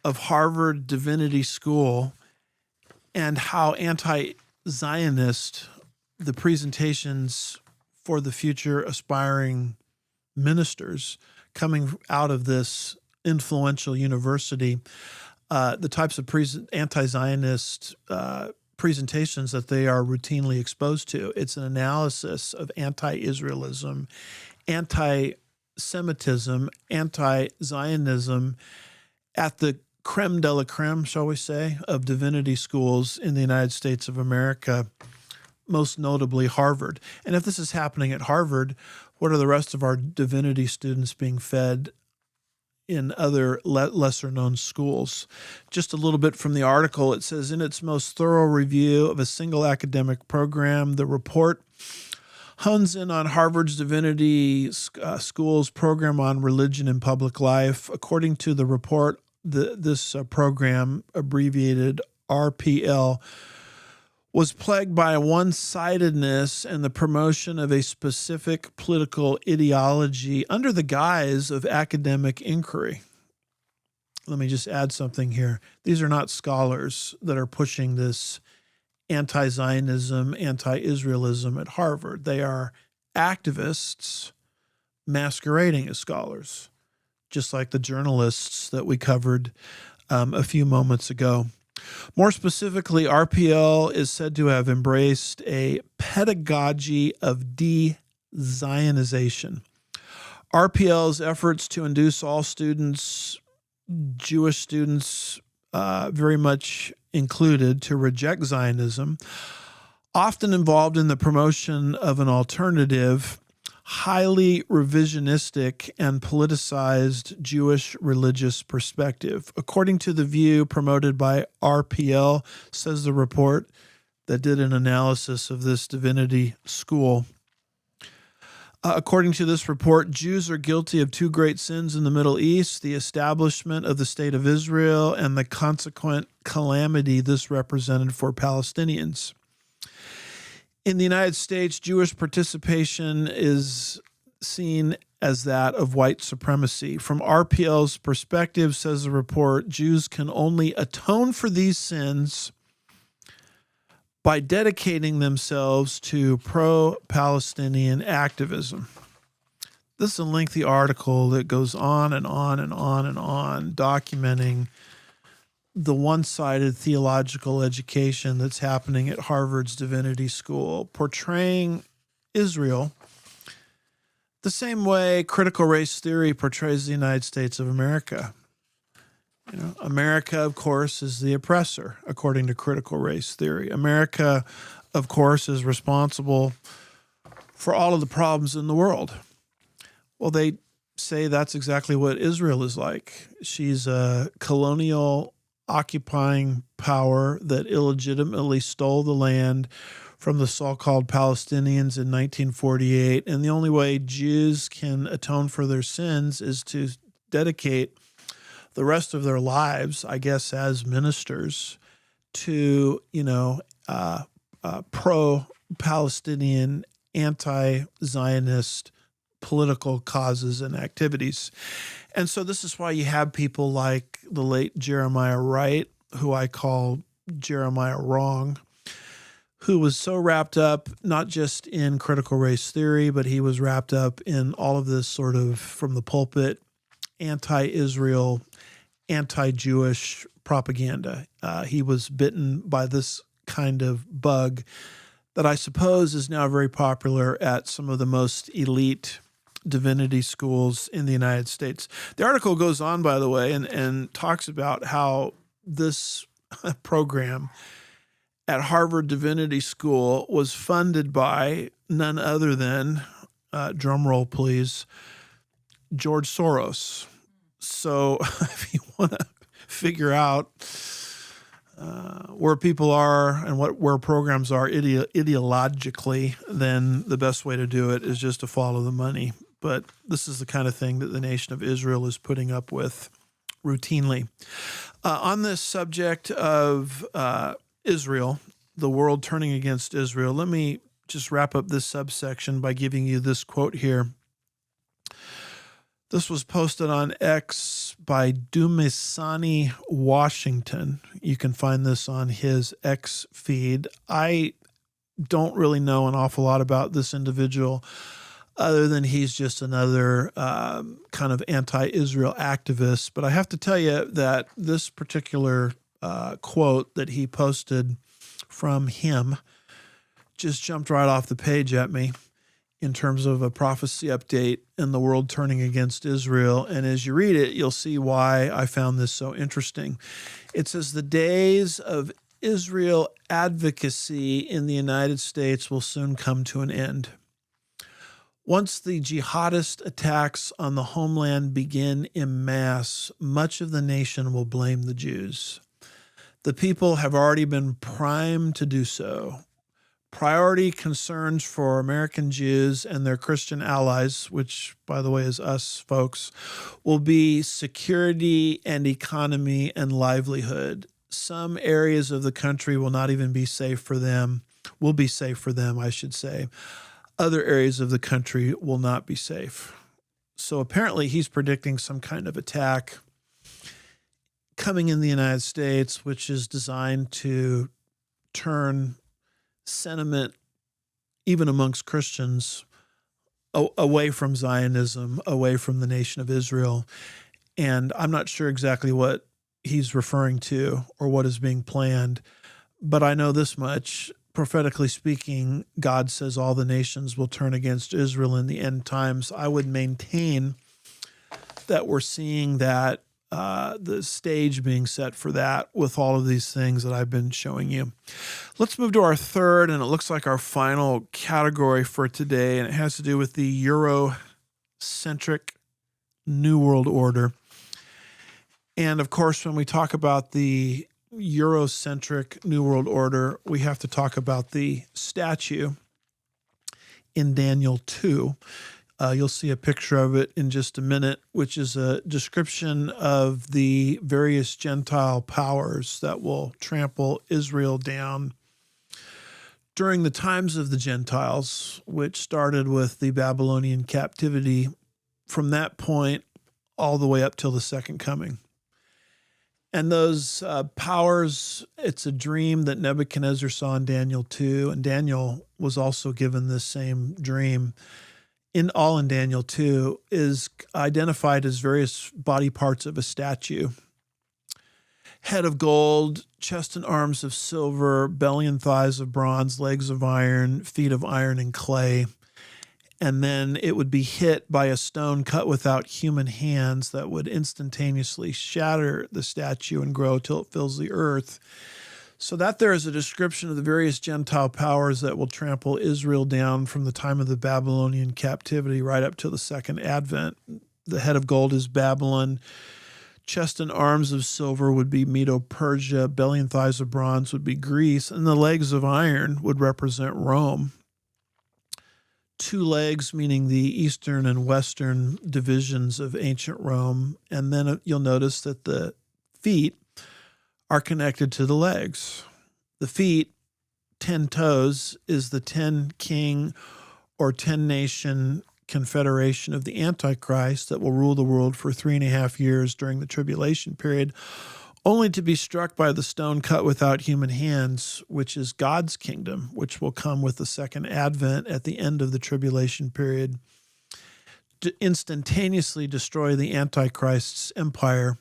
of Harvard Divinity School and how anti-Zionist the presentations for the future aspiring ministers coming out of this influential university, the types of anti-Zionist presentations that they are routinely exposed to. It's an analysis of anti-Israelism, anti-Semitism, anti-Zionism at the creme de la creme, shall we say, of divinity schools in the United States of America, most notably Harvard. And if this is happening at Harvard, what are the rest of our divinity students being fed in other lesser-known schools? Just a little bit from the article. It says, in its most thorough review of a single academic program, the report hones in on Harvard's Divinity School's program on religion and public life. According to the report, this program, abbreviated RPL, was plagued by one-sidedness and the promotion of a specific political ideology under the guise of academic inquiry. Let me just add something here. These are not scholars that are pushing this anti-Zionism, anti-Israelism at Harvard. They are activists masquerading as scholars, just like the journalists that we covered a few moments ago. More specifically, RPL is said to have embraced a pedagogy of de-Zionization. RPL's efforts to induce all students, Jewish students very much included, to reject Zionism, often involved in the promotion of an alternative, highly revisionistic and politicized Jewish religious perspective. According to the view promoted by RPL, says the report that did an analysis of this divinity school. According to this report, Jews are guilty of two great sins in the Middle East: the establishment of the State of Israel and the consequent calamity this represented for Palestinians. In the United States, Jewish participation is seen as that of white supremacy. From RPL's perspective, says the report, Jews can only atone for these sins by dedicating themselves to pro-Palestinian activism. This is a lengthy article that goes on and on and on and on, documenting the one-sided theological education that's happening at Harvard's Divinity School, portraying Israel the same way critical race theory portrays the United States of America. America, of course, is the oppressor, according to critical race theory. America, of course, is responsible for all of the problems in the world. Well, they say that's exactly what Israel is like. She's a colonial occupying power that illegitimately stole the land from the so-called Palestinians in 1948. And the only way Jews can atone for their sins is to dedicate the rest of their lives, I guess, as ministers to, pro-Palestinian, anti-Zionist political causes and activities. And so this is why you have people like the late Jeremiah Wright, who I call Jeremiah Wrong, who was so wrapped up not just in critical race theory, but he was wrapped up in all of this sort of, from the pulpit, anti-Israel, anti-Jewish propaganda. He was bitten by this kind of bug that I suppose is now very popular at some of the most elite divinity schools in the United States. The article goes on, by the way, and talks about how this program at Harvard Divinity School was funded by none other than, drum roll please, George Soros. So if you want to figure out where people are and where programs are ideologically, then the best way to do it is just to follow the money. But this is the kind of thing that the nation of Israel is putting up with routinely. On this subject of Israel, the world turning against Israel, let me just wrap up this subsection by giving you this quote here. This was posted on X by Dumisani Washington. You can find this on his X feed. I don't really know an awful lot about this individual other than he's just another kind of anti-Israel activist. But I have to tell you that this particular quote that he posted from him just jumped right off the page at me in terms of a prophecy update in the world turning against Israel. And as you read it, you'll see why I found this so interesting. It says, the days of Israel advocacy in the United States will soon come to an end. Once the jihadist attacks on the homeland begin en masse, much of the nation will blame the Jews. The people have already been primed to do so. Priority concerns for American Jews and their Christian allies, which, by the way, is us folks, will be security and economy and livelihood. Some areas of the country will not even be safe for them, I should say. Other areas of the country will not be safe. So apparently he's predicting some kind of attack coming in the United States, which is designed to turn sentiment, even amongst Christians, away from Zionism, away from the nation of Israel. And I'm not sure exactly what he's referring to or what is being planned, but I know this much. Prophetically speaking, God says all the nations will turn against Israel in the end times. I would maintain that we're seeing that the stage being set for that with all of these things that I've been showing you. Let's move to our third, and it looks like our final category for today, and it has to do with the Eurocentric New World Order. And of course, when we talk about the Eurocentric New World Order, we have to talk about the statue in Daniel 2. You'll see a picture of it in just a minute, which is a description of the various Gentile powers that will trample Israel down during the times of the Gentiles, which started with the Babylonian captivity from that point all the way up till the second coming. And those powers, it's a dream that Nebuchadnezzar saw in Daniel 2, and Daniel was also given this same dream. In Daniel 2 is identified as various body parts of a statue. Head of gold, chest and arms of silver, belly and thighs of bronze, legs of iron, feet of iron and clay. And then it would be hit by a stone cut without human hands that would instantaneously shatter the statue and grow till it fills the earth. So that there is a description of the various Gentile powers that will trample Israel down from the time of the Babylonian captivity right up to the second advent. The head of gold is Babylon. Chest and arms of silver would be Medo-Persia. Belly and thighs of bronze would be Greece. And the legs of iron would represent Rome. Two legs, meaning the eastern and western divisions of ancient Rome. And then you'll notice that the feet are connected to the legs. The feet, 10 toes, is the 10 king or 10 nation confederation of the Antichrist that will rule the world for 3.5 years during the tribulation period, only to be struck by the stone cut without human hands, which is God's kingdom, which will come with the second advent at the end of the tribulation period, to instantaneously destroy the Antichrist's empire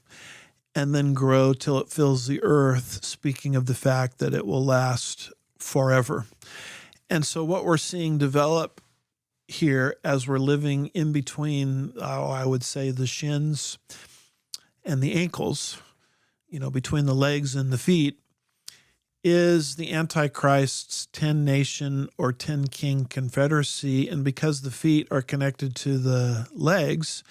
and then grow till it fills the earth, speaking of the fact that it will last forever. And so what we're seeing develop here as we're living in between, I would say, the shins and the ankles, between the legs and the feet, is the Antichrist's 10-nation or 10-king confederacy. And because the feet are connected to the legs,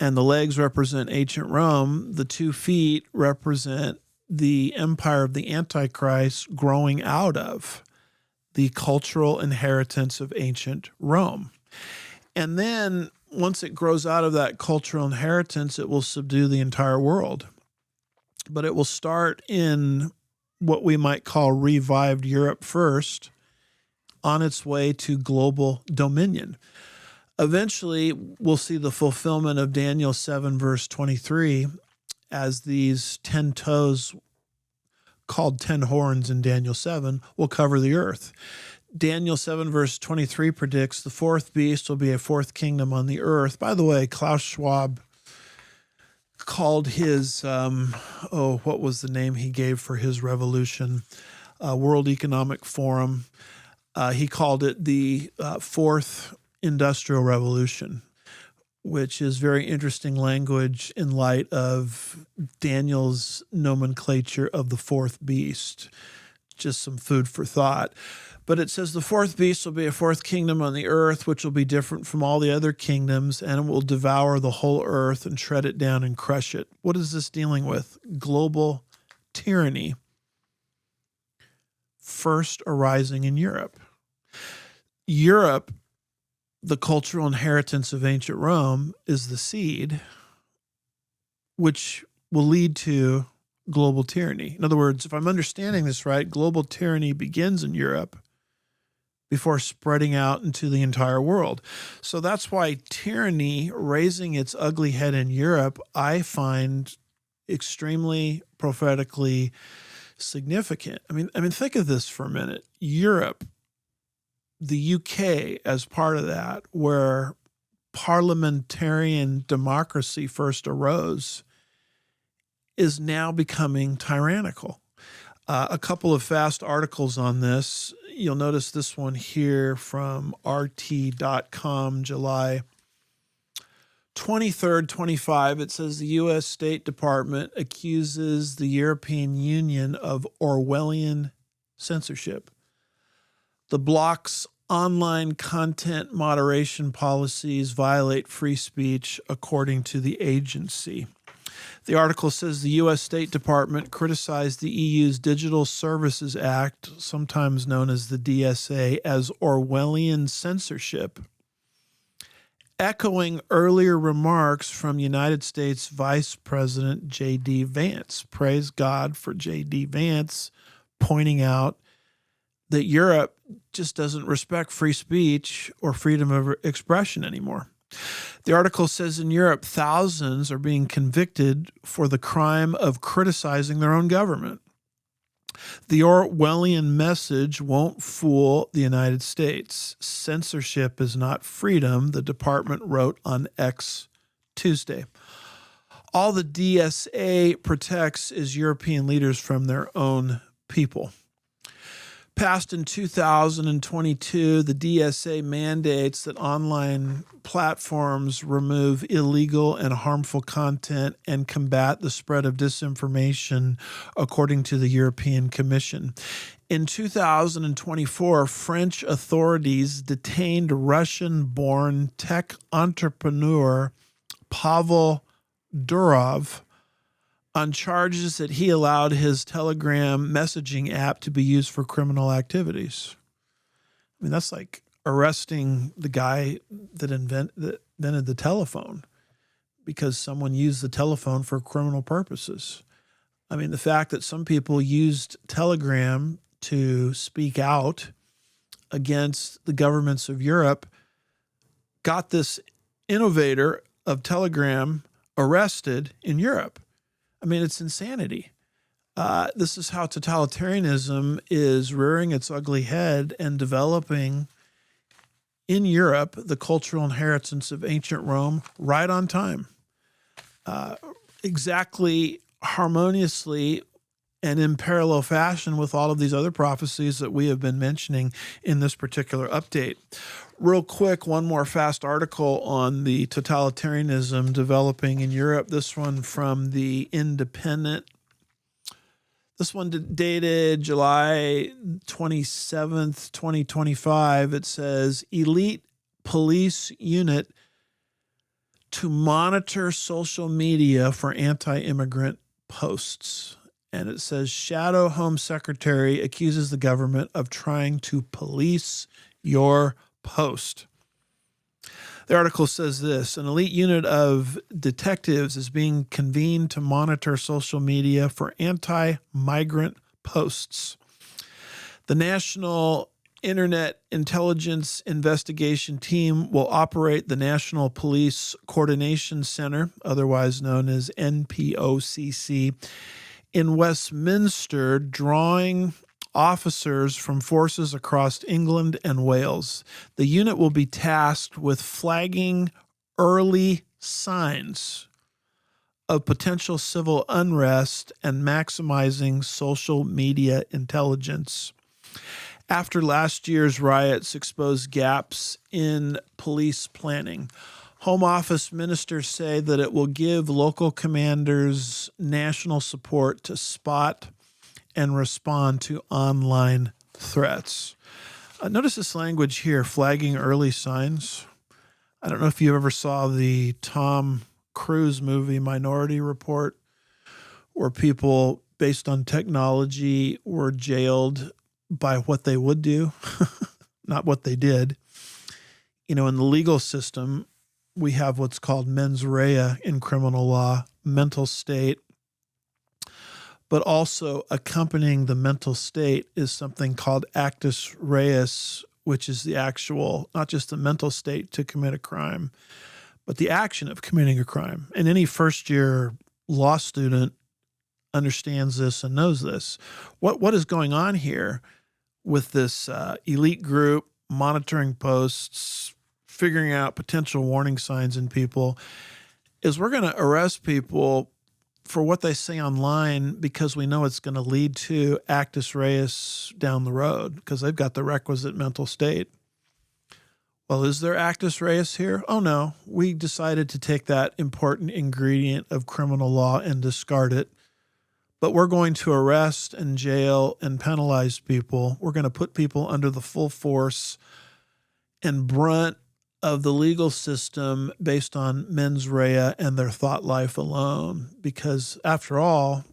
and the legs represent ancient Rome, the 2 feet represent the empire of the Antichrist growing out of the cultural inheritance of ancient Rome. And then once it grows out of that cultural inheritance, it will subdue the entire world. But it will start in what we might call revived Europe first, on its way to global dominion. Eventually, we'll see the fulfillment of Daniel 7, verse 23, as these 10 toes, called 10 horns in Daniel 7, will cover the earth. Daniel 7, verse 23 predicts the fourth beast will be a fourth kingdom on the earth. By the way, Klaus Schwab called his, what was the name he gave for his revolution? World Economic Forum. He called it the fourth Industrial Revolution, which is very interesting language in light of Daniel's nomenclature of the fourth beast. Just some food for thought. But it says the fourth beast will be a fourth kingdom on the earth, which will be different from all the other kingdoms, and it will devour the whole earth and tread it down and crush it. What is this dealing with? Global tyranny, first arising in Europe. Europe, the cultural inheritance of ancient Rome, is the seed, which will lead to global tyranny. In other words, if I'm understanding this right, global tyranny begins in Europe before spreading out into the entire world. So that's why tyranny raising its ugly head in Europe, I find extremely prophetically significant. I mean, think of this for a minute. Europe, the UK as part of that, where parliamentarian democracy first arose, is now becoming tyrannical. A couple of fast articles on this. You'll notice this one here from RT.com, July 23rd, 25, it says the U.S. State Department accuses the European Union of Orwellian censorship. The bloc's online content moderation policies violate free speech, according to the agency. The article says the U.S. State Department criticized the EU's Digital Services Act, sometimes known as the DSA, as Orwellian censorship, echoing earlier remarks from United States Vice President J.D. Vance. Praise God for J.D. Vance pointing out that Europe just doesn't respect free speech or freedom of expression anymore. The article says in Europe, thousands are being convicted for the crime of criticizing their own government. The Orwellian message won't fool the United States. Censorship is not freedom, the department wrote on X Tuesday. All the DSA protects is European leaders from their own people. Passed in 2022, the DSA mandates that online platforms remove illegal and harmful content and combat the spread of disinformation, according to the European Commission. In 2024, French authorities detained Russian-born tech entrepreneur Pavel Durov on charges that he allowed his Telegram messaging app to be used for criminal activities. I mean, that's like arresting the guy that invented the telephone because someone used the telephone for criminal purposes. I mean, the fact that some people used Telegram to speak out against the governments of Europe got this innovator of Telegram arrested in Europe. I mean, it's insanity. This is how totalitarianism is rearing its ugly head and developing in Europe, the cultural inheritance of ancient Rome, right on time. Exactly harmoniously and in parallel fashion with all of these other prophecies that we have been mentioning in this particular update. Real quick, one more fast article on the totalitarianism developing in Europe. This one from the Independent. This one dated July 27th, 2025. It says, elite police unit to monitor social media for anti-immigrant posts. And it says, Shadow Home Secretary accuses the government of trying to police your post. The article says this, an elite unit of detectives is being convened to monitor social media for anti-migrant posts. The National Internet Intelligence Investigation Team will operate the National Police Coordination Center, otherwise known as NPOCC, in Westminster, drawing officers from forces across England and Wales. The unit will be tasked with flagging early signs of potential civil unrest and maximizing social media intelligence. After last year's riots exposed gaps in police planning, Home Office ministers say that it will give local commanders national support to spot and respond to online threats. Notice this language here, flagging early signs. I don't know if you ever saw the Tom Cruise movie Minority Report, where people based on technology were jailed by what they would do, not what they did. You know, in the legal system, we have what's called mens rea in criminal law, mental state. But also accompanying the mental state is something called actus reus, which is the actual, not just the mental state to commit a crime, but the action of committing a crime. And any first-year law student understands this and knows this. What is going on here with this elite group monitoring posts, figuring out potential warning signs in people, is we're going to arrest people for what they say online because we know it's going to lead to actus reus down the road because they've got the requisite mental state. Well, is there actus reus here? Oh, no. We decided to take that important ingredient of criminal law and discard it. But we're going to arrest and jail and penalize people. We're going to put people under the full force and brunt of the legal system based on mens rea and their thought life alone. Because after all,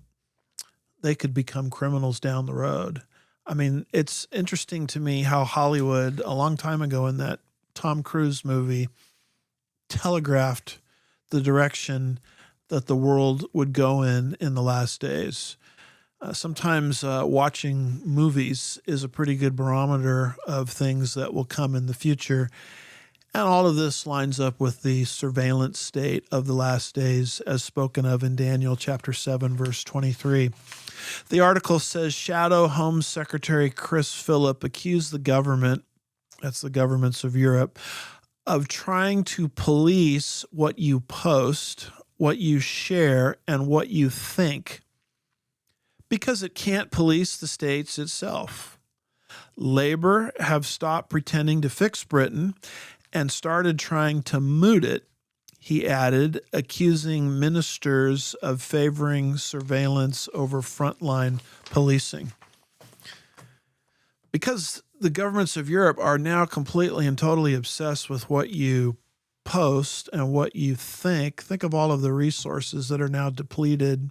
they could become criminals down the road. I mean, it's interesting to me how Hollywood, a long time ago in that Tom Cruise movie, telegraphed the direction that the world would go in the last days. Sometimes watching movies is a pretty good barometer of things that will come in the future. And all of this lines up with the surveillance state of the last days as spoken of in Daniel chapter 7, verse 23. The article says Shadow Home Secretary Chris Philip accused the government, that's the governments of Europe, of trying to police what you post, what you share, and what you think, because it can't police the states itself. Labor have stopped pretending to fix Britain and started trying to moot it, he added, accusing ministers of favoring surveillance over frontline policing. Because the governments of Europe are now completely and totally obsessed with what you post and what you think of all of the resources that are now depleted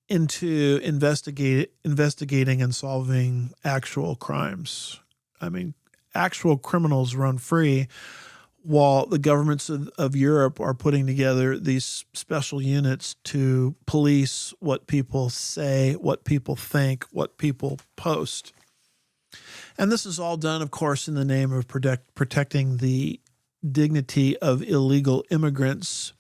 into investigating and solving actual crimes. I mean, actual criminals run free while the governments of Europe are putting together these special units to police what people say, what people think, what people post. And this is all done, of course, in the name of protecting the dignity of illegal immigrants.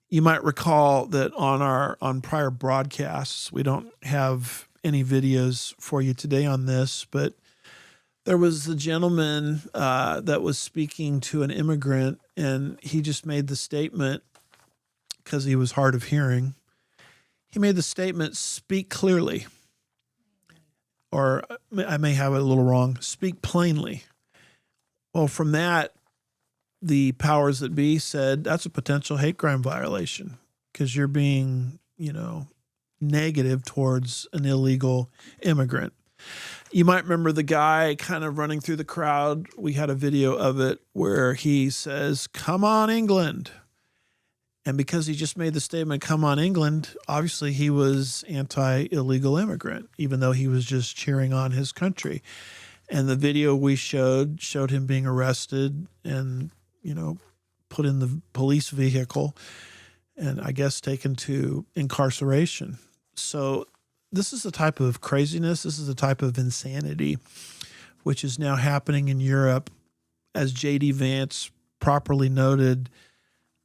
You might recall that on prior broadcasts, we don't have any videos for you today on this, but there was a gentleman that was speaking to an immigrant, and he just made the statement, because he was hard of hearing, he made the statement, "Speak clearly." Or I may have it a little wrong, "Speak plainly." Well, from that, the powers that be said, that's a potential hate crime violation, because you're being, negative towards an illegal immigrant. You might remember the guy kind of running through the crowd. We had a video of it where he says, "Come on, England." And because he just made the statement, "Come on, England," obviously he was anti-illegal immigrant, even though he was just cheering on his country. And the video we showed him being arrested and, put in the police vehicle and I guess taken to incarceration. So this is the type of craziness, this is the type of insanity which is now happening in Europe. As J.D. Vance properly noted,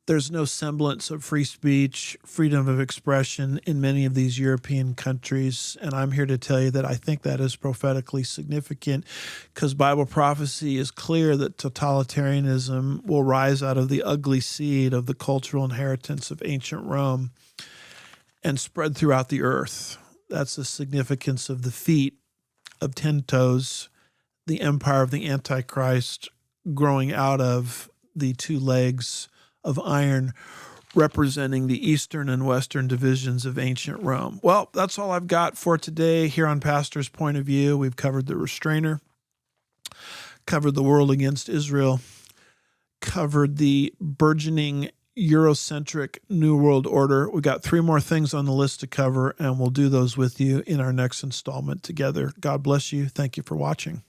there's no semblance of free speech, freedom of expression in many of these European countries. And I'm here to tell you that I think that is prophetically significant, because Bible prophecy is clear that totalitarianism will rise out of the ugly seed of the cultural inheritance of ancient Rome and spread throughout the earth. That's the significance of the feet of 10 toes, the empire of the Antichrist growing out of the 2 legs of iron, representing the eastern and western divisions of ancient Rome. Well, that's all I've got for today here on Pastor's Point of View. We've covered the Restrainer, covered the world against Israel, covered the burgeoning Eurocentric New World Order. We've got 3 more things on the list to cover, and we'll do those with you in our next installment together. God bless you. Thank you for watching.